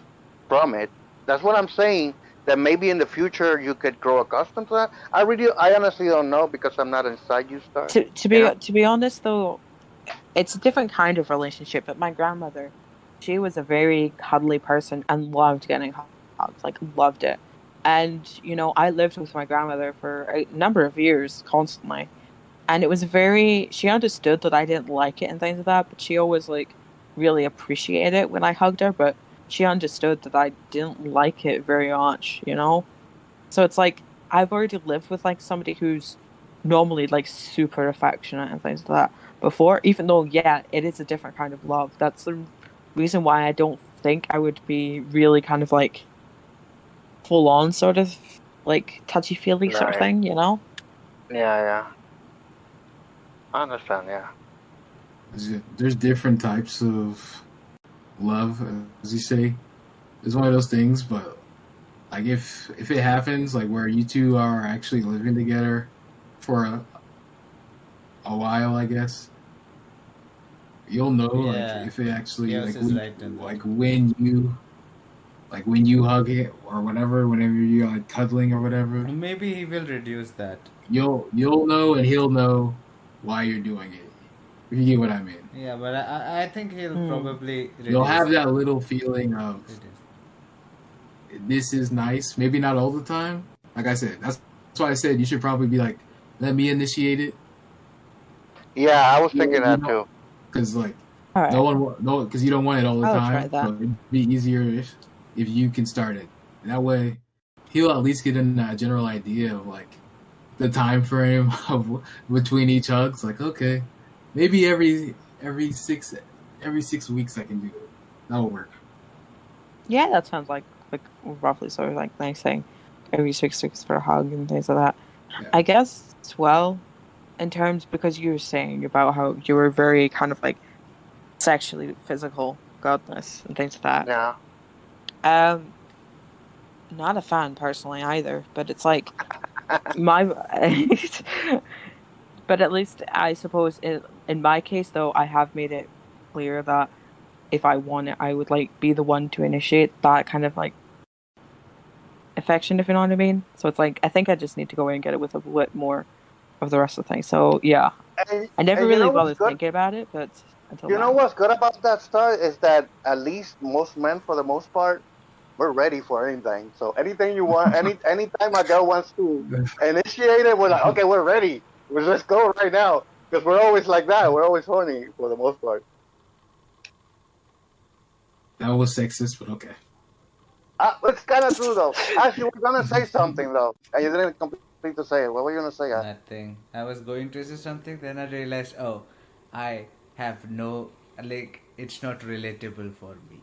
from it. That's what I'm saying. That maybe in the future you could grow accustomed to that. I honestly don't know because I'm not inside you, Star. To be honest though, it's a different kind of relationship. But my grandmother, she was a very cuddly person and loved getting hugs, like loved it. And you know, I lived with my grandmother for a number of years constantly, and it was very. She understood that I didn't like it and things like that, but she always like really appreciated it when I hugged her. But she understood that I didn't like it very much, you know. So it's like I've already lived with like somebody who's normally like super affectionate and things like that before, even though yeah, it is a different kind of love. That's the reason why I don't think I would be really kind of like full on sort of like touchy feely sort of Right. thing, you know? Yeah. I understand. Yeah. There's different types of love, as you say. It's one of those things, but like if it happens, like where you two are actually living together for a while, I guess you'll know Yeah. like if it actually Chaos like is when, right in that. like when you hug it or whatever, whenever you're like cuddling or whatever, Maybe he will reduce that. you'll know and he'll know why you're doing it. If you get what I mean. Yeah, but I think he'll probably reduce. You'll have that little feeling of Reduce. this is nice. Maybe not all the time. Like I said, that's why I said you should probably be like, let me initiate it. Yeah, I was thinking that too. Because like All right. because you don't want it all the I'll time. try that. So it'd be easier if you can start it. And that way, he'll at least get a general idea of like the time frame of between each hugs. Like okay, maybe every 6 weeks I can do it. That'll work. Yeah, that sounds like roughly sort of like nice thing. Every 6 weeks for a hug and things like that. Yeah. I guess as well, in terms because you were saying about how you were very kind of like sexually physical godness and things like that. Yeah. Not a fan personally either, but it's like my but at least I suppose in my case though I have made it clear that if I want it I would like be the one to initiate that kind of like affection, if you know what I mean. So it's like I think I just need to go in and get it with a bit more of the rest of the thing. So yeah, I never really bothered thinking about it, but until you now. know what's good about that Star is that at least most men, for the most part, we're ready for anything. So anything you want, anytime a girl wants to initiate it, we're like, okay, we're ready. We'll just go right now because we're always like that. We're always horny for the most part. That was sexist, but okay. It's kind of true though. Ash, you were gonna say something though, and you didn't complete to say it. What were you gonna say? Ash? Nothing. I was going to say something, then I realized, oh, I have no, like, it's not relatable for me.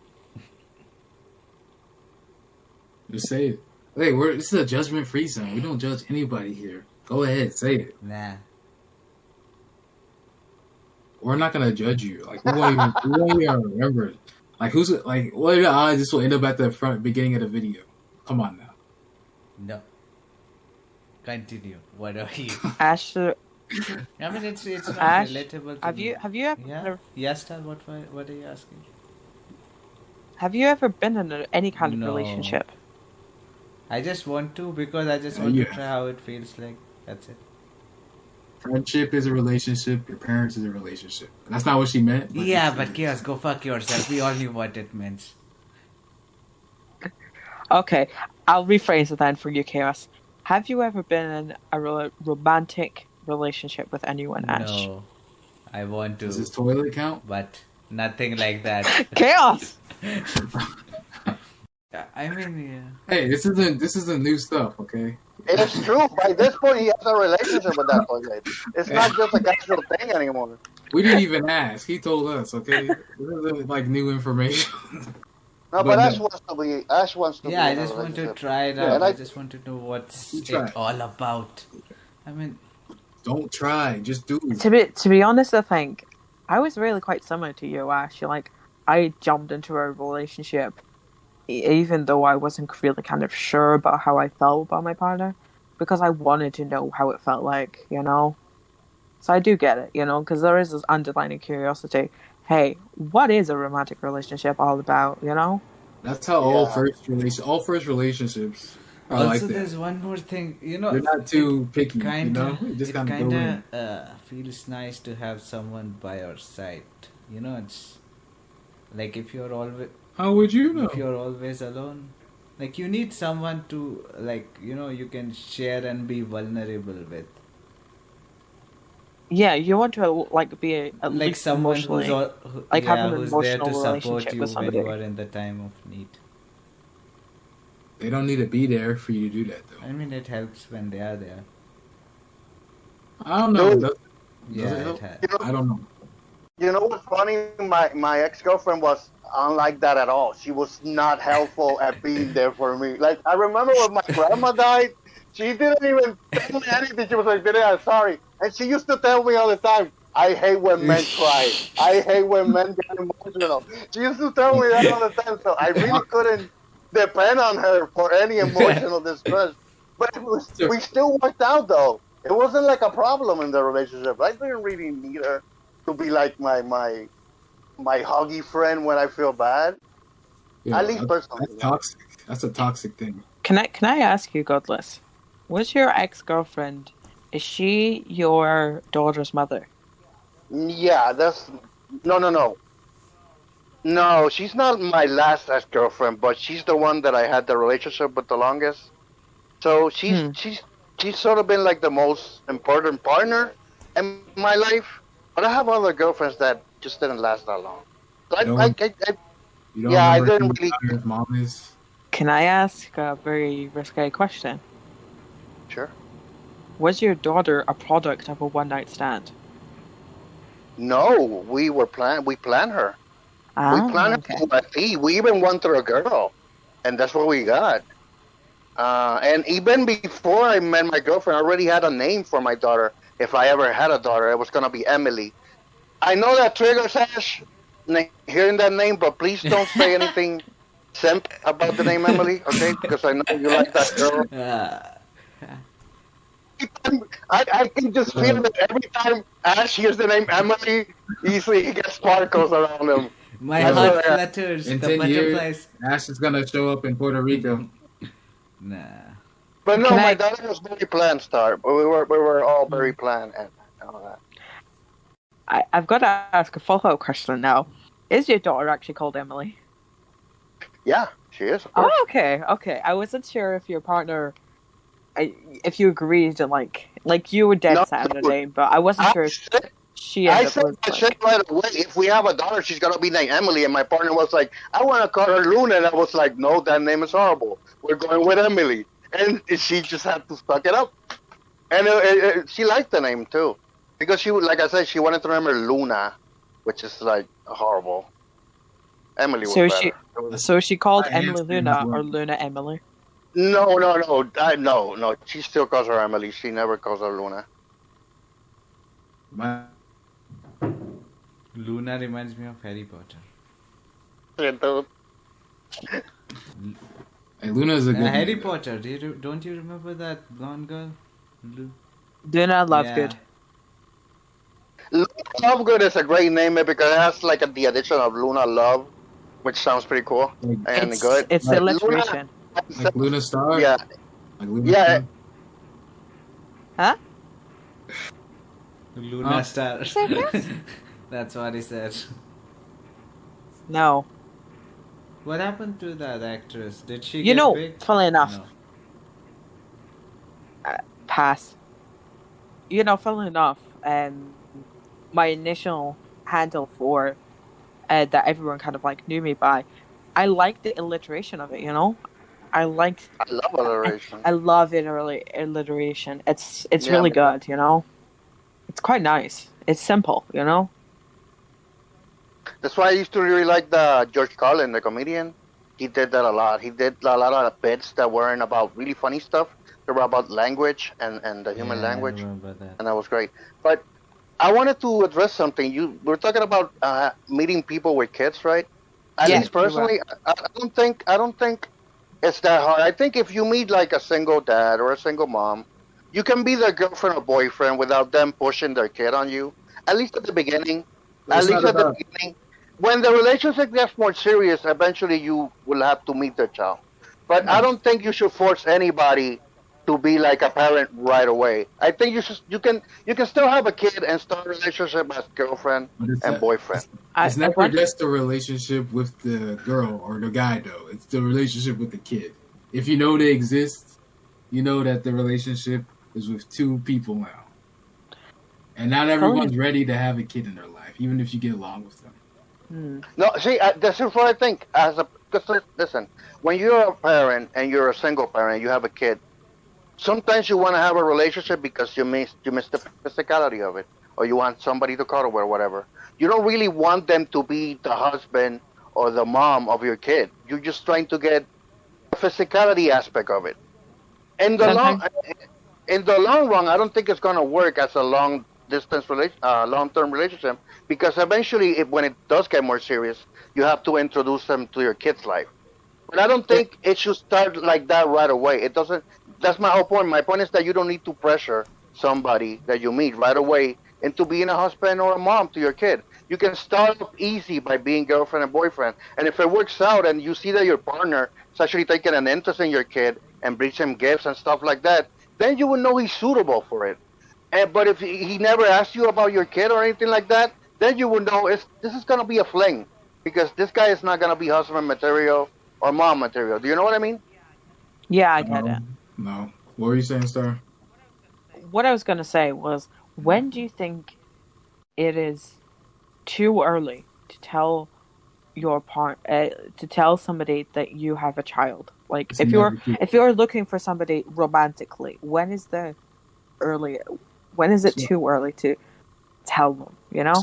Just say it. Hey, this is a judgment-free zone. We don't judge anybody here. Go ahead, say it. Nah. We're not gonna judge you. Like we won't even remember it. Like who's like what are the odds this will end up at the beginning of the video? Come on now. No. Continue. What are you? Ash, I mean, it's not Ash, relatable to have me. you ever Yeah? Yes, Tal, what are you asking? have you ever been in any kind of No. relationship? I just want to because I just want to try how it feels like. That's it. Friendship is a relationship. Your parents is a relationship. That's not what she meant. Yeah, but Chaos, go fuck yourself. We all knew what it meant. Okay, I'll rephrase it then for you, Chaos. Have you ever been in a romantic relationship with anyone, Ash? No. I want to. Does this toilet count? But nothing like that. Chaos! I mean, yeah. Hey, this isn't new stuff, okay? It's true. By this point, he has a relationship with that toilet. It's not just a casual thing anymore. We didn't even ask. He told us, okay? This isn't like new information. No, but Ash wants to be. Ash wants to. Yeah, be I in a just want to relationship. try it Yeah, out. and I just want to know what's it all about. I mean, Don't try, just do it. To be honest, I think I was really quite similar to you, Ash. Like, I jumped into a relationship even though I wasn't really kind of sure about how I felt about my partner, because I wanted to know how it felt like, you know. So I do get it, you know, because there is this underlying curiosity. Hey, what is a romantic relationship all about, you know? That's how all first relationships are like Also, that. there's one more thing. They're not too picky, Kinda, you just it kind of go in. kinda feels nice to have someone by your side. You know, it's like How would you know? if you're always alone, like you need someone to you can share and be vulnerable with. Yeah, you want to like be at Like least someone emotionally, like have an who's there emotional to support relationship you with when you somebody. are in the time of need. They don't need to be there for you to do that, though. I mean, it helps when they are there. I don't know. Dude. Does Yeah, it help? it has. I don't know. You know what's funny? My ex girlfriend was unlike that at all. She was not helpful at being there for me. Like I remember when my grandma died, she didn't even tell me anything. She was like, "I'm sorry," and she used to tell me all the time, "I hate when men cry. I hate when men get emotional." She used to tell me that all the time. So I really couldn't depend on her for any emotional distress. But we still worked out though. It wasn't like a problem in the relationship. I didn't really need her to be like my huggy friend when I feel bad. Yeah, At least personally. that's toxic. That's a toxic thing. Can I ask you, Godless, was your ex-girlfriend, is she your daughter's mother? Yeah, that's no. No, she's not my last ex girlfriend, but she's the one that I had the relationship with the longest. So Hmm. she's sort of been like the most important partner in my life. But I have other girlfriends that just didn't last that long. So You don't, you don't yeah, I remember didn't who really. your mom is? Can I ask a very risque question? Sure. Was your daughter a product of a one-night stand? No, we planned her. We Ah, planned okay. her to a T. We even wanted a girl, and that's what we got. And even before I met my girlfriend, I already had a name for my daughter. If I ever had a daughter, it was gonna be Emily. I know that triggers Ash hearing that name, but please don't say anything simp about the name Emily, okay? Because I know you like that girl. I can just feel that every time Ash hears the name Emily, he gets sparkles around him. My That's heart what flutters. In The 10 years, butterflies. Ash is gonna show up in Puerto Rico. Nah. But no, Can my I daughter was very planned, Star. But we were all very planned and all that. I've got to ask a follow-up question now. Is your daughter actually called Emily? Yeah, she is, of course. Oh, okay. I wasn't sure if your partner, if you agreed and like you were dead No, set on the name, but I wasn't I sure if said, she I ended up said with that shit right away. If we have a daughter, she's gonna be named Emily. And my partner was like, I want to call her Luna. And I was like, no, that name is horrible. We're going with Emily. And she just had to suck it up. And she liked the name too. Because like I said, she wanted to remember Luna, which is like horrible. Emily was So better. so she called My Emily answer is Luna or one. Luna Emily? No. No. She still calls her Emily. She never calls her Luna. My, Luna reminds me of Harry Potter. hey, Luna is a good Harry name, Potter. Don't you remember that blonde girl? Luna Yeah. Lovegood. Lovegood is a great name because it has like the addition of Luna Love, which sounds pretty cool and good. It's Like alliteration. like Luna Star. Yeah, Like Luna yeah. Star. Huh? Luna Star. Say yes? That's what he said. No. What happened to that actress? Did she You get know, big? funnily enough, No. pass. You know, funnily enough, my initial handle for that everyone kind of like knew me by, I liked the alliteration of it. You know, I love alliteration. I love alliteration. It's Yeah, really me too. good. You know, it's quite nice. It's simple. You know. That's why I used to really like the George Carlin, the comedian. He did that a lot. He did a lot of bits that weren't about really funny stuff. They were about language and the human language, I remember that. and that was great. But I wanted to address something. We're talking about meeting people with kids, right? At Yeah, least personally, I don't think it's that hard. I think if you meet like a single dad or a single mom, you can be their girlfriend or boyfriend without them pushing their kid on you. At least at the beginning. But At it's not least at the about. beginning. When the relationship gets more serious, eventually you will have to meet their child. But I Yeah, don't think you should force anybody to be like a parent right away. I think you can still have a kid and start a relationship as girlfriend but it's and not, boyfriend. it's I never want. just the relationship with the girl or the guy though. It's the relationship with the kid. If you know they exist, you know that the relationship is with two people now, and not Telling you. everyone's ready to have a kid in their life, even if you get along with them. Hmm. No, see, this is what I think. Cause listen, when you're a parent and you're a single parent, you have a kid. Sometimes you want to have a relationship because you miss the physicality of it, or you want somebody to cuddle with, or whatever. You don't really want them to be the husband or the mom of your kid. You're just trying to get the physicality aspect of it. In the long Sometimes. in the long run, I don't think it's gonna work as a long term relationship because eventually, when it does get more serious, you have to introduce them to your kid's life. But I don't think it should start like that right away. It doesn't. That's my whole point. My point is that you don't need to pressure somebody that you meet right away into being a husband or a mom to your kid. You can start off easy by being girlfriend and boyfriend. And if it works out and you see that your partner is actually taking an interest in your kid and brings him gifts and stuff like that, then you will know he's suitable for it. But if he never asks you about your kid or anything like that, then you will know this is gonna be a fling because this guy is not gonna be husband material or mom material. Do you know what I mean? Yeah, I get it. No. What were you saying, Star? What I was gonna say was, when do you think it is too early to tell to tell somebody that you have a child? Like, It's if never you're too if you're looking for somebody romantically, early? When is it so, too early to tell them? You know?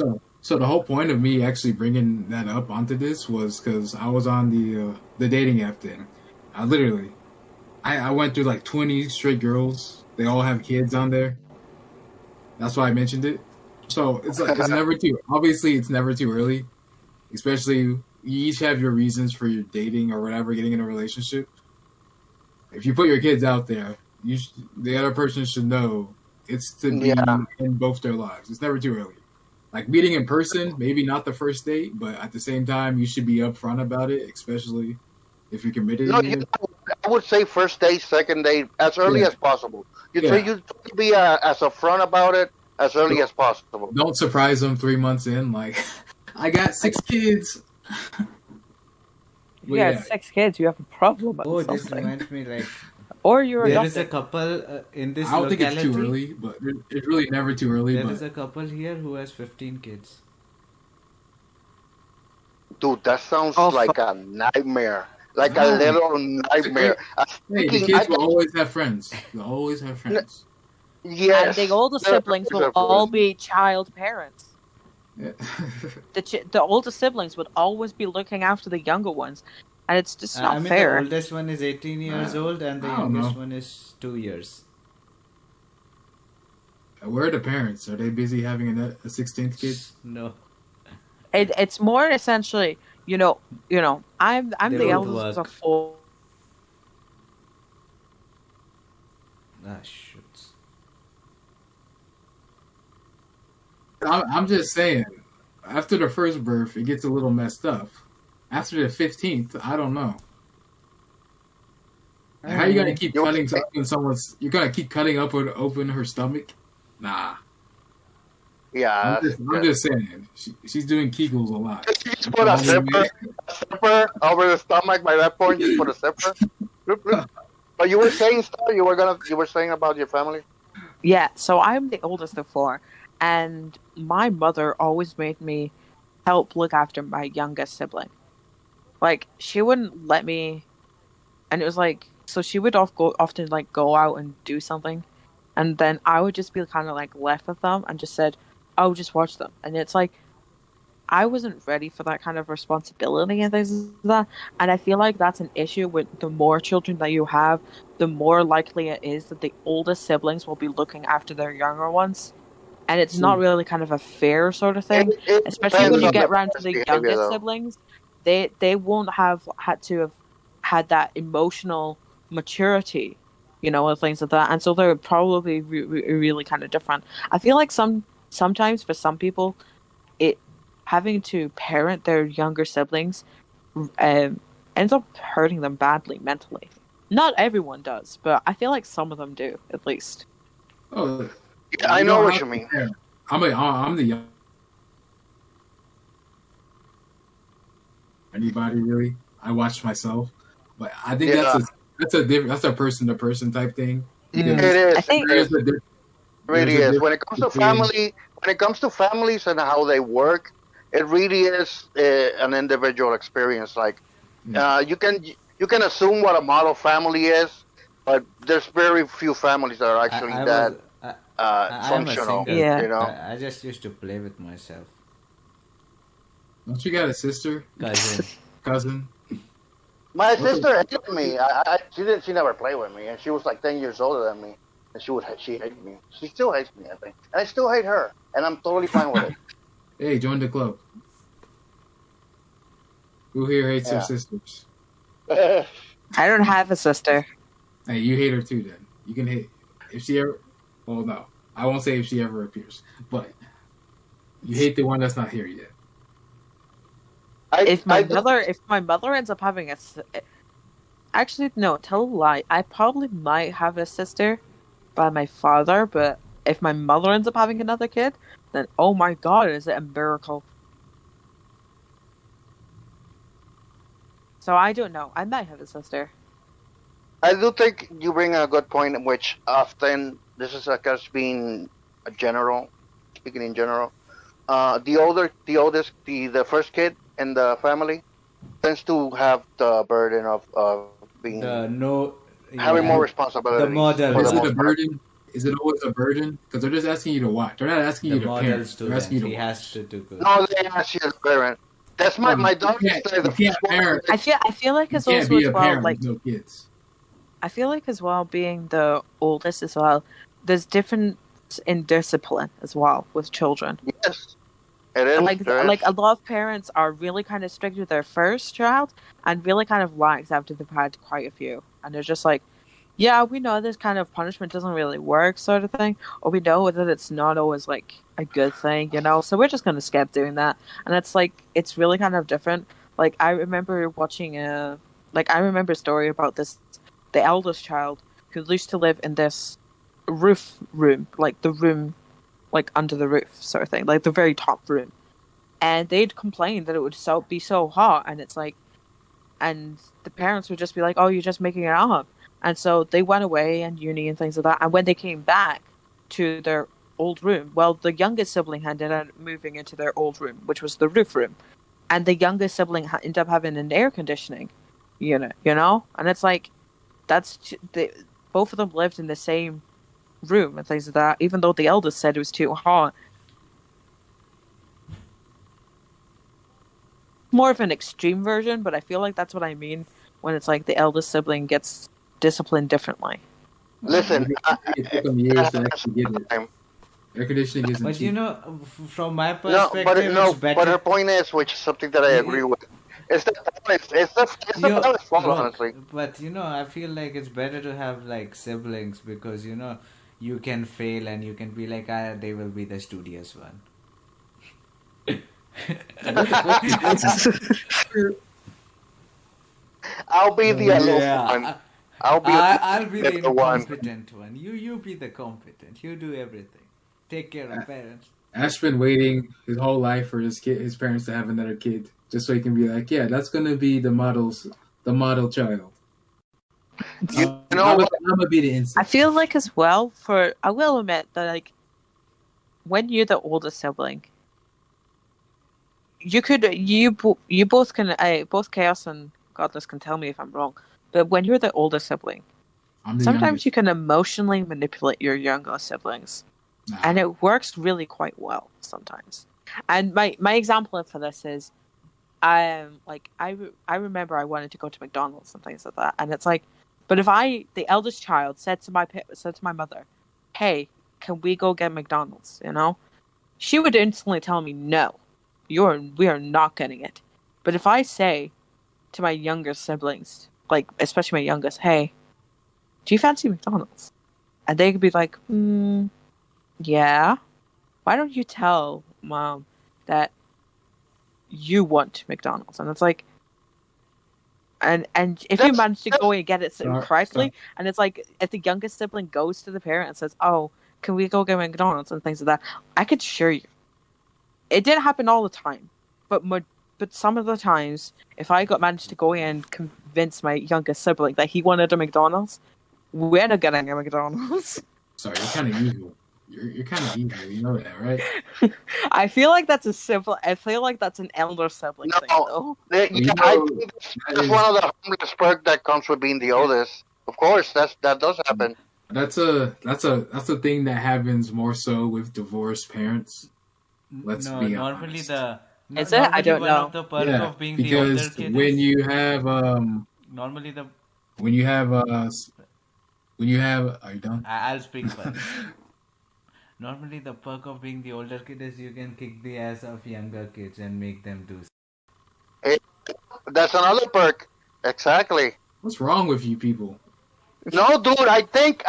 so the whole point of me actually bringing that up onto this was because I was on the dating app thing. I went through like 20 straight girls. They all have kids on there. That's why I mentioned it. So it's never too obviously it's never too early. Especially you each have your reasons for your dating or whatever, getting in a relationship. If you put your kids out there, the other person should know it's to be Yeah. in both their lives. It's never too early. Like meeting in person, maybe not the first date, but at the same time, you should be upfront about it, especially if you're committed to No, meeting. I would say first date, second date, as early Yeah, as possible. yeah. You try to be as upfront about it as early Don't, as possible. don't surprise them 3 months in. Like, I got 6 kids. If But you have yeah, 6 kids, you have a problem Oh, with this something, reminds me like or you're there is a adopted. couple in this I don't think it's too locality. early, but it's really never too early. There But is a couple here who has 15 kids. Dude, that sounds Oh, like a nightmare. Like a no, little it's a great. nightmare. I was Hey, the thinking, kids will always have friends. They'll always have friends. And the yes, older they're siblings will all everywhere. be child parents. Yeah. The older siblings would always be looking after the younger ones, and it's just I not mean, the fair. oldest one is 18 years old and the I don't youngest know. one is 2 years. Where are the parents? Are they busy having a 16th kid? No, It's more essentially, I'm they the both eldest of work. 4. Ah, shoots. I'm just saying. After the first birth, it gets a little messed up. After the 15th, I don't know. How are you gonna keep You were cutting saying, open someone's? You're gonna keep cutting up open her stomach? Nah. yeah, I'm just saying. She's doing Kegels a lot. you just That's put the a only way. zipper over the stomach. By that point, just put a zipper. Bloop, bloop. But you were saying, Star, you were saying about your family. Yeah, so I'm the oldest of 4, and my mother always made me help look after my youngest sibling. Like, she wouldn't let me, and it was like, so she would often like go out and do something, and then I would just be kind of like left with them and just said, "Oh, just watch them." And it's like, I wasn't ready for that kind of responsibility and things like that. And I feel like that's an issue with the more children that you have, the more likely it is that the oldest siblings will be looking after their younger ones. And it's not So, really kind of a fair sort of It, thing, it especially depends when you on the get around to parents' the behavior, youngest though. siblings. they won't have had to have had that emotional maturity, and things like that, and so they're probably really kind of different. I feel like sometimes for some people, it having to parent their younger siblings ends up hurting them badly mentally. Not everyone does, but I feel like some of them do, at least. Oh, Yeah, I know what you mean. I'm the young. Anybody really? I watch myself, but I think Yeah. that's a person to person type thing. It Because is. I think there's a It really there's a is. When it comes to difference family, when it comes to families and how they work, it really is an individual experience. Like you can assume what a model family is, but there's very few families that are actually I that was I am a functional. single. Yeah. You know, I just used to play with myself. Don't you got a sister, cousin? my What's sister hated me. She never played with me, and she was like 10 years older than me, and she hated me. She still hates me, I think, and I still hate her, and I'm totally fine with Hey, join the club. Who here hates their Yeah. sisters? it. I don't have a sister. Hey, you hate her too. Then you can hate if she ever. Well, no, I won't say if she ever appears, but you hate the one that's not here yet. If my mother ends up having actually, no, tell a lie. I probably might have a sister by my father, but if my mother ends up having another kid, then oh my god, is it a miracle? So I don't know. I might have a sister. I do think you bring a good point, in which often this is like us being a general, speaking in general. The oldest, the first kid in the family tends to have the burden of being having more responsibilities. The model. for Is the it a most part. burden? Is it always a burden? Because they're just asking you to watch. They're not asking The you to parent. models to They're them. asking you to He watch. has to do good. No, they ask you as a parent. That's my daughter. You can't parent. I feel like You it's can't also be as a well parent like with no kids. I feel like as well being the oldest as well. There's difference in discipline as well with children. Yes, it is. Like There is. a lot of parents are really kind of strict with their first child and really kind of lax after they've had quite a few, and they're just like, yeah, we know this kind of punishment doesn't really work, sort of thing, or we know that it's not always like a good thing, so we're just going to skip doing that. And it's like it's really kind of different. Like I remember watching I remember a story about the eldest child who used to live in this roof room, like the room like under the roof sort of thing, like the very top room. And they'd complain that it would be so hot, and it's like, and the parents would just be like, "Oh, you're just making it up." And so they went away and uni and things like that. And when they came back to their old room, well, the youngest sibling ended up moving into their old room, which was the roof room, and the youngest sibling ended up having an air conditioning unit, and it's like both of them lived in the same room and things like that, even though the eldest said it was too hot. More of an extreme version, but I feel like that's what I mean when it's like the eldest sibling gets disciplined differently. Listen, It took them years to actually get it. Air conditioning isn't But cheap. from my no, perspective, but it's better. but her point is, which is something that I agree with. It's the parents' fault, honestly. But I feel like it's better to have like siblings because you can fail and you can be like, they will be the studious one. I'll be the alone one. I'll be the the one. incompetent one. You be the competent. You do everything. Take care of parents. Ash been waiting his whole life for his parents to have another kid, just so he can be like, yeah, that's gonna be the model child. You know what? I'm gonna be the insect. I feel like as well, I will admit that like when you're the oldest sibling, you both can both Chaos and Godless can tell me if I'm wrong, but when you're the oldest sibling, sometimes youngest. you can emotionally manipulate your younger siblings. Nah. And it works really quite well sometimes. And my example for this is, I remember I wanted to go to McDonald's and things like that, and it's like, but if the eldest child, said to my mother, "Hey, can we go get McDonald's?" She would instantly tell me, "No, we are not getting it," But if I say to my younger siblings, like especially my youngest, hey, do you fancy McDonald's? And they could be like, yeah. Why don't you tell mom that you want McDonald's? And it's like, and if you manage to go and get it correctly, and it's like if the youngest sibling goes to the parent and says, "Oh, can we go get McDonald's?" and things like that, I could assure you, it didn't happen all the time, but some of the times, if I managed to go in and convince my youngest sibling that he wanted a McDonald's, we're not getting a McDonald's. Sorry, you're kind of evil. You're kind of evil. You know that, right? I feel like that's I feel like that's an elder sibling thing, though. I think that's one of the harmless perks that comes with being the oldest. Of course, that does happen. That's a thing that happens more so with divorced parents. Let's be honest. Is it? I don't know. Of the perk of being the because older kid when you have normally the when you have are you done? I'll speak first. Normally, the perk of being the older kid is you can kick the ass of younger kids and make them do. That's another perk. Exactly. What's wrong with you people? No, dude. I think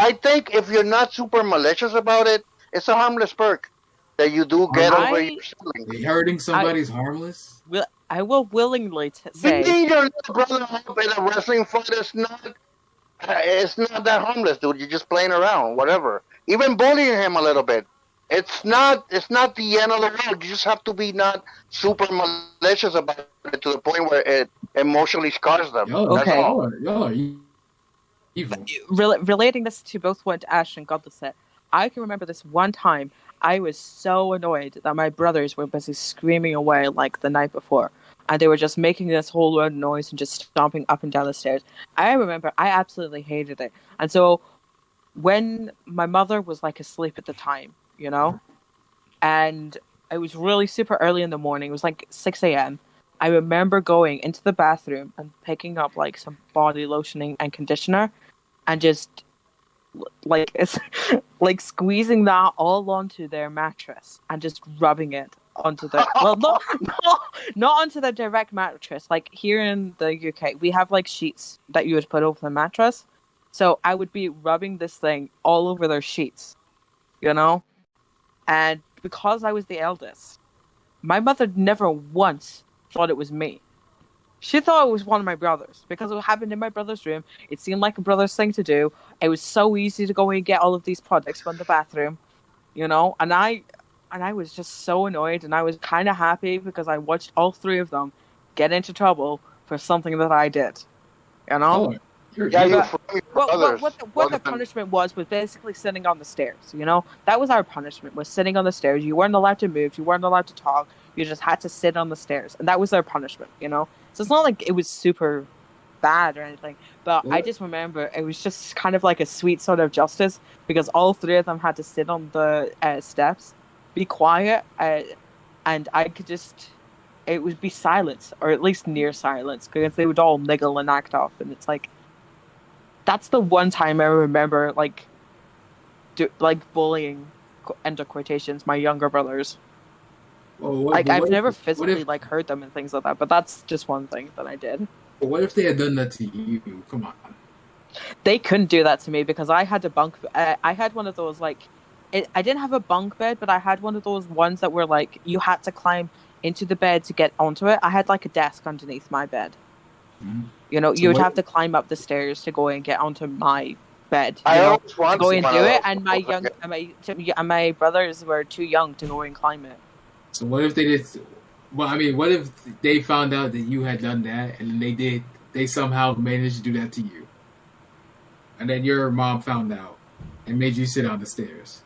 if you're not super malicious about it, it's a harmless perk that you do get over your siblings. Hurting somebody's harmless. I will willingly say. Beating your little brother up in a wrestling fight is not. It's not that harmless, dude. You're just playing around, whatever. Even bullying him a little bit. It's not the end of the world. You just have to be not super malicious about it to the point where it emotionally scars them. Okay. Y'all are evil. Relating this to both what Asch and Godless said, I can remember this one time I was so annoyed that my brothers were busy screaming away like the night before. And they were just making this whole loud noise and just stomping up and down the stairs. I remember I absolutely hated it. And so when my mother was like asleep at the time, you know, and it was really super early in the morning, it was like 6 a.m. I remember going into the bathroom and picking up like some body lotioning and conditioner and just like it's like squeezing that all onto their mattress and just rubbing it onto the not onto the direct mattress. Like here in the UK, we have like sheets that you would put over the mattress. So I would be rubbing this thing all over their sheets, you know? And because I was the eldest, my mother never once thought it was me. She thought it was one of my brothers because it happened in my brother's room. It seemed like a brother's thing to do. It was so easy to go and get all of these products from the bathroom, you know? And I was just so annoyed, and I was kind of happy because I watched all three of them get into trouble for something that I did, you know? What the punishment was basically sitting on the stairs, you know? That was our punishment, was sitting on the stairs. You weren't allowed to move. You weren't allowed to talk. You just had to sit on the stairs. And that was their punishment, you know? So it's not like it was super bad or anything. But I just remember it was just kind of like a sweet sort of justice because all three of them had to sit on the steps, be quiet, and I could just... It would be silence, or at least near silence, because they would all niggle and act off. And it's like... That's the one time I remember, like bullying, end of quotations, my younger brothers. Well, I've never physically hurt them and things like that, but that's just one thing that I did. But what if they had done that to you? Come on. They couldn't do that to me because I had a bunk. I had one of those I didn't have a bunk bed, but I had one of those ones that were like you had to climb into the bed to get onto it. I had like a desk underneath my bed. Mm-hmm. You know, you would have to climb up the stairs to go and get onto my bed. I always wanted to go and do it, and my brothers were too young to go and climb it. So what if they did? Well, I mean, what if they found out that you had done that, and then they somehow managed to do that to you, and then your mom found out and made you sit on the stairs?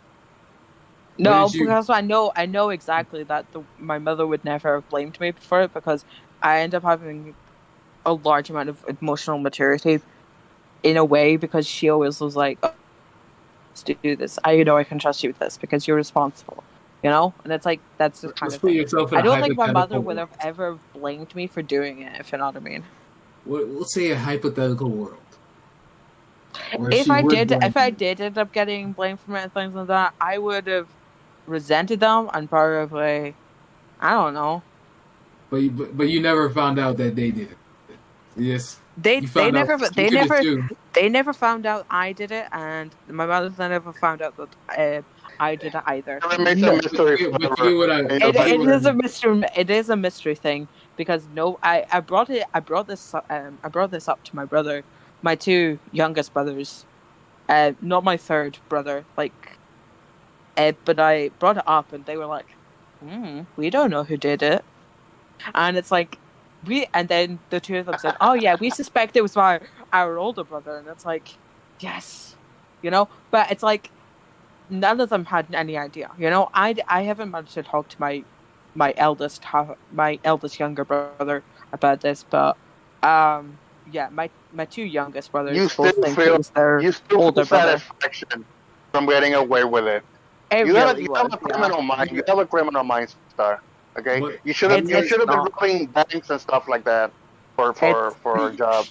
No, because I know exactly that my mother would never have blamed me for it because I end up having a large amount of emotional maturity in a way because she always was like, oh, let's do this. I can trust you with this because you're responsible, you know? And it's like, that's the kind of thing. I don't think my mother would have ever blamed me for doing it, if you know what I mean. Let's say a hypothetical world. If I did end up getting blamed for it and things like that, I would have resented them and probably, I don't know, But you never found out that they did it. Yes. They never Assume. they never found out I did it, and my mother never found out that I did it either. It remains a mystery But forever. you would have. It is a mystery. It is a mystery thing because I brought this up to my brother, my two youngest brothers, not my third brother. But I brought it up and they were like, "We don't know who did it," and it's like and then the two of them said, "Oh yeah, we suspect it was our older brother," and it's like, yes, but it's like. None of them had any idea. I haven't managed to talk to my eldest younger brother about this, but yeah, my two youngest brothers You both still think feel it was their you still feel older brother. satisfaction from getting away with it. It You really have was, a criminal mind. You have a criminal mind, Star. Okay, What? you should have It's been not. robbing banks and stuff like that for a job.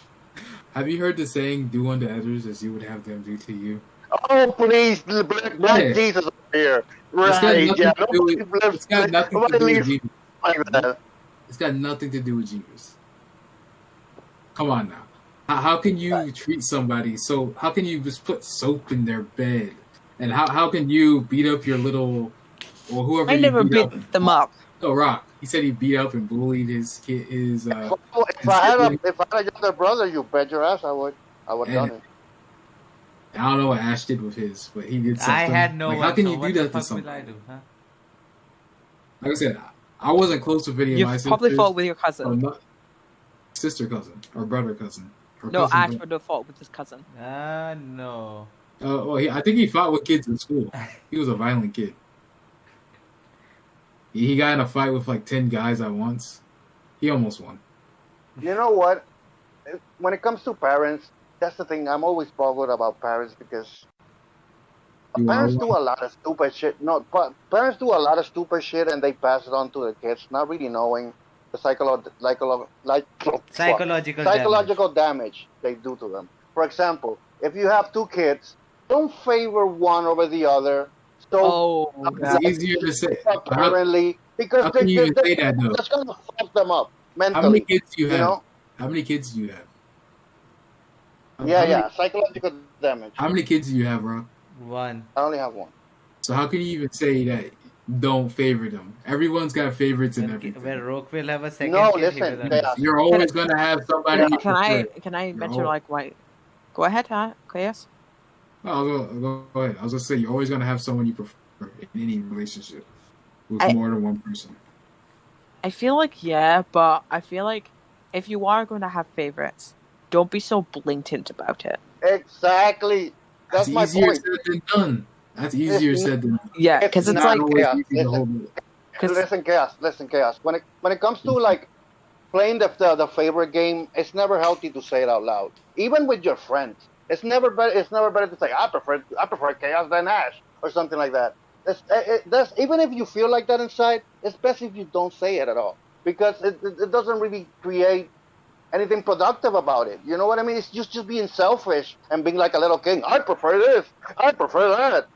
Have you heard the saying, "Do unto others as you would have them do to you"? Oh please, Black Yeah. Jesus over here. It's got Right? nothing Yeah. to do with. It's got nothing to Nobody do with lives Jesus. like that. It's got nothing to do with Jesus. Come on now. How can you treat somebody so? How can you just put soap in their bed? And how can you beat up your little or whoever I you never beat up? beat them up. Oh, Rock. He said he beat up and bullied his kid. If I had a younger brother, you bet your ass I would have done it. I don't know what Ash did with his, but he did something. I had no like, one. how can so you what do the that to fuck somebody? will I do, huh? Like I said, I wasn't close with any of my You've sisters. probably fought with your or cousin. sister cousin or brother cousin. Or No, cousin Ash brother. would have fought with his cousin. No. Well, I think he fought with kids in school. He was a violent kid. He got in a fight with like 10 guys at once. He almost won. You know what? When it comes to parents, that's the thing. I'm always bothered about parents because parents do a lot of stupid shit. No, but parents do a lot of stupid shit and they pass it on to their kids, not really knowing the psychological damage they do to them. For example, if you have two kids, don't favor one over the other. So It's easier to say. apparently, because how can you even say that though? that's gonna fuck them up mentally. How many kids do you have? know? How many kids do you have? Psychological damage. How many kids do you have, Rock? One. I only have one. So how can you even say that don't favor them? Everyone's got favorites and everything. When Roke will have a second No, kid, he listen, will yeah. You're always going to have somebody. you Can I prefer. mention why? Go ahead, Chaos. No, go ahead. I was going to say, you're always going to have someone you prefer in any relationship with more than one person. I feel like, yeah, but I feel like if you are going to have favorites, don't be so blatant about it. Exactly. That's my easier point. said than done. That's easier said than done. Yeah, because it's not like... always yeah, easy to hold it. Listen, chaos. When it comes to like playing the favorite game, it's never healthy to say it out loud. Even with your friends, it's never better to say I prefer chaos than Ash or something like that. That's even if you feel like that inside, it's best if you don't say it at all because it doesn't really create anything productive about it. You know what I mean? It's just being selfish and being like a little king. I prefer this. I prefer that.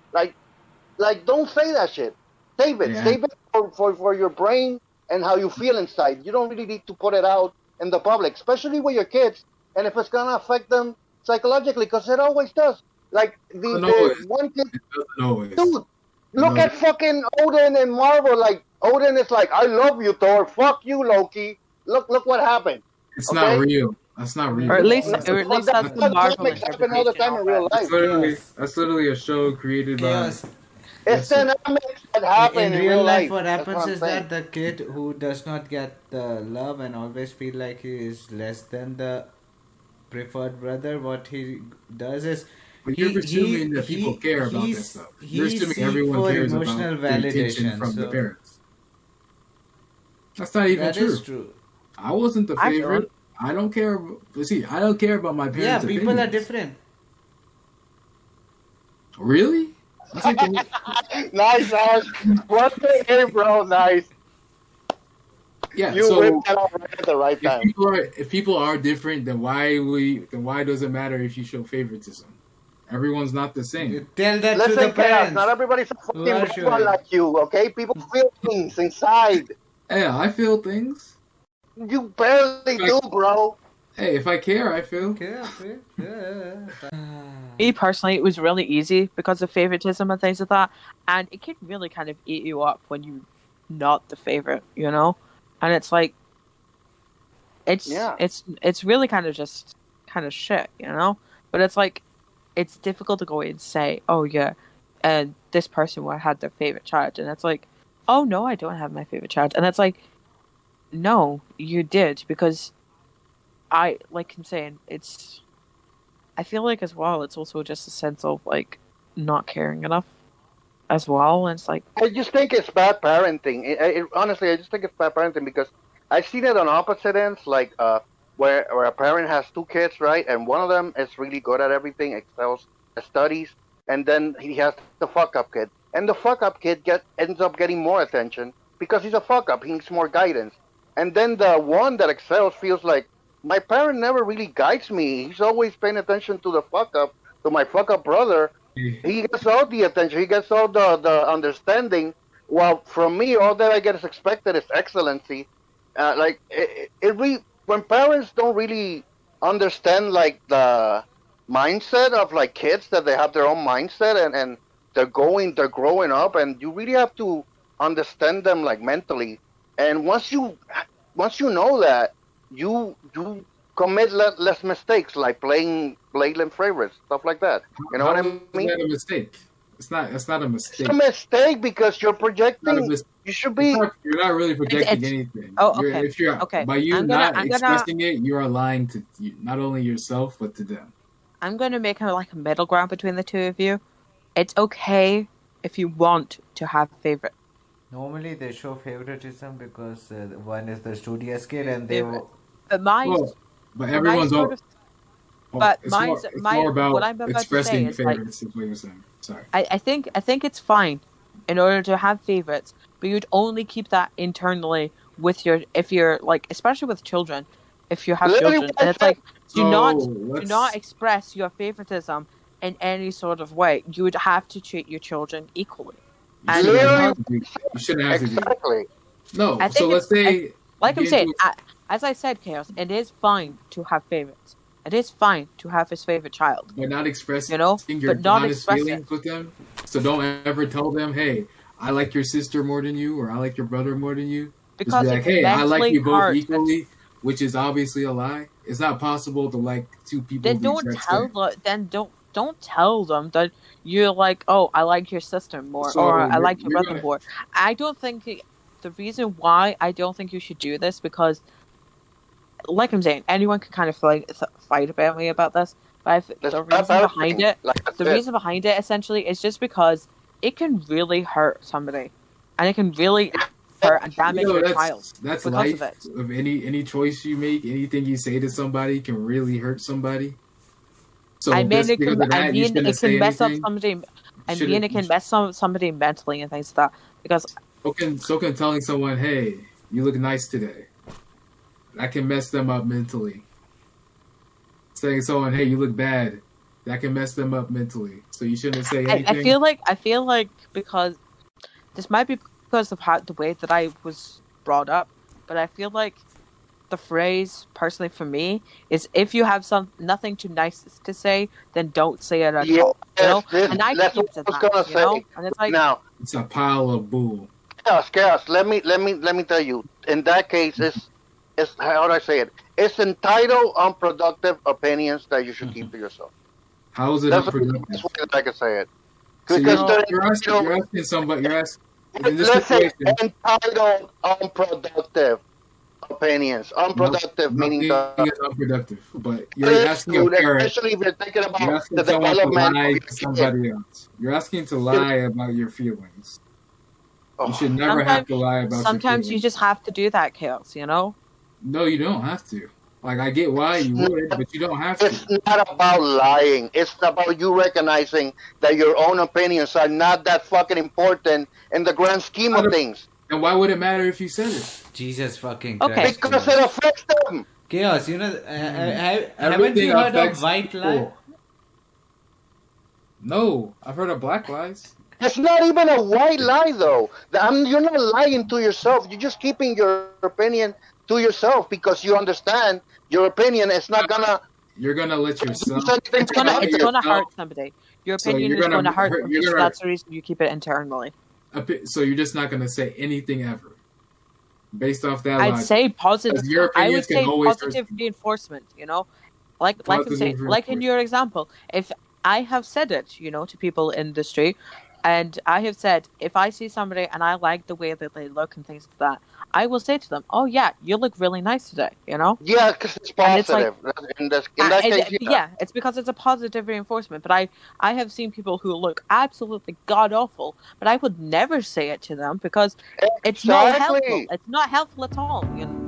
Like don't say that shit. Save it. Yeah. Save it for your brain and how you feel inside. You don't really need to put it out in the public, especially with your kids. And if it's gonna affect them psychologically, because it always does. Like the one kid, dude. Look at fucking Odin and Marvel. Like Odin is like, I love you, Thor. Fuck you, Loki. Look what happened. It's not real. That's not real. Or at least that's the Marvel happen all the time in real life. That's literally a show created by... It's dynamics that happen in real life. life. What That's happens I'm is saying. that the kid who does not get the love and always feel like he is less than the preferred brother, what he does is But you're assuming that people care about that stuff. You're assuming everyone cares about the attention from the parents. That's not even true. That is true. I wasn't the favorite. I don't care. See, I don't care about my parents' Yeah, people opinions. are different. Really? Nice, Ash. One thing, hey, bro. Nice. Yeah. You So whipped that out right at the right time. if people are different, then why does it matter if you show favoritism? Everyone's not the same. You tell that Listen, to the chaos. parents. Not everybody's a fucking Who are robot sure? like you, okay? People feel things inside. Yeah, I feel things. You barely do, bro. Hey, if I care, I feel. Me personally, it was really easy because of favoritism and things like that, and it can really kind of eat you up when you're not the favorite, you know. And it's like, it's really kind of just kind of shit, you know. But it's like, it's difficult to go and say, oh yeah, and this person had their favorite child, and it's like, oh no, I don't have my favorite child, and it's like, no, you did, because I'm saying, I feel like as well, it's also just a sense of like not caring enough as well, and it's like, I just think it's bad parenting. Honestly, I just think it's bad parenting because I've seen it on opposite ends, like where a parent has two kids, right, and one of them is really good at everything, excels at studies, and then he has the fuck up kid, and the fuck up kid ends up getting more attention because he's a fuck up. He needs more guidance, and then the one that excels feels like my parent never really guides me. He's always paying attention to the fuck up, to my fuck up brother. He gets all the attention. He gets all the understanding. While from me, all that I get is expected is excellency. Like when parents don't really understand like the mindset of like kids, that they have their own mindset, and they're growing up, and you really have to understand them like mentally. And once you know that, you commit less mistakes, like playing blatant favorites, stuff like that. You know what I mean? Is that a mistake? It's not a mistake. It's a mistake because you're projecting. You should be. You're not really projecting anything. Oh, okay. By you expressing it, you are lying to not only yourself but to them. I'm gonna make a middle ground between the two of you. It's okay if you want to have a favorite. Normally, they show favoritism because one is the studious kid, and they will. But mine's. But everyone's all. But it's mine's more about what I'm about expressing to say is favorites. Is what you're saying. Sorry. I think it's fine in order to have favorites, but you'd only keep that internally with if you're like, especially with children, if you have children, and it's like, do not express your favoritism in any sort of way. You would have to treat your children equally. You shouldn't have to do exactly. No. So let's say, like I'm saying, as I said, Chaos, it is fine to have favorites. It is fine to have his favorite child. But not expressing your honest feelings with them. So don't ever tell them, hey, I like your sister more than you, or I like your brother more than you. Because just be like, hey, I like you both equally, which is obviously a lie. It's not possible to like two people. Then don't tell them that you're like, oh, I like your sister more, or I like your brother more. I don't think the reason why I don't think you should do this, because, like I'm saying, anyone can kind of fight about me about this, but the reason behind it essentially is just because it can really hurt somebody, and it can really hurt and damage your child. That's life. Of any choice you make, anything you say to somebody can really hurt somebody. So it can mess up somebody. It can mess up somebody mentally and things like that. Because so can telling someone, "Hey, you look nice today," that can mess them up mentally. Saying to someone, "Hey, you look bad," that can mess them up mentally. So you shouldn't say anything. I feel like because this might be because of the way that I was brought up, but I feel like the phrase, personally for me, is if you have nothing too nice to say, then don't say it at all. You know? And that's what I was gonna say. And it's like, now it's a pile of bull. Chaos. Let me tell you. In that case, it's how do I say it? It's entitled unproductive opinions that you should keep to yourself. How is it unproductive? That's the way I can say it. So you're asking somebody. You're asking. Let's say entitled unproductive opinions. Unproductive meaning unproductive, but you're asking a parent. Especially if you're thinking about the development of somebody else. You're asking to lie about your feelings. You should never have to lie about. Sometimes you just have to do that, Chaos. You know. No, you don't have to. Like, I get why you would, but you don't have to. It's not about lying. It's about you recognizing that your own opinions are not that fucking important in the grand scheme of things. And why would it matter if you said it? Jesus fucking Christ. Okay. Because it affects them. Chaos, haven't you heard of white lie? No, I've heard of black lies. It's not even a white lie, though. You're not lying to yourself. You're just keeping your opinion to yourself because you understand your opinion is not gonna You're gonna let yourself. do anything It's gonna productive. hurt somebody. Your So opinion you're is gonna going to hurt hurt- somebody. you're So gonna- that's the reason you keep it internally. So you're just not gonna say anything ever, based off that. I'd logic. say positive. Because your I opinions would can say always positive hurt. reinforcement. You know, like I'm Positive saying, like in reinforcement. your example, if I have said it, you know, to people in the industry, and I have said if I see somebody and I like the way that they look and things like that, I will say to them, "Oh yeah, you look really nice today," you know. Yeah, because it's And it's like, positive. In that case, yeah. yeah, it's because it's a positive reinforcement. But I have seen people who look absolutely god awful, but I would never say it to them because it's not helpful. Exactly. It's not helpful at all. You know.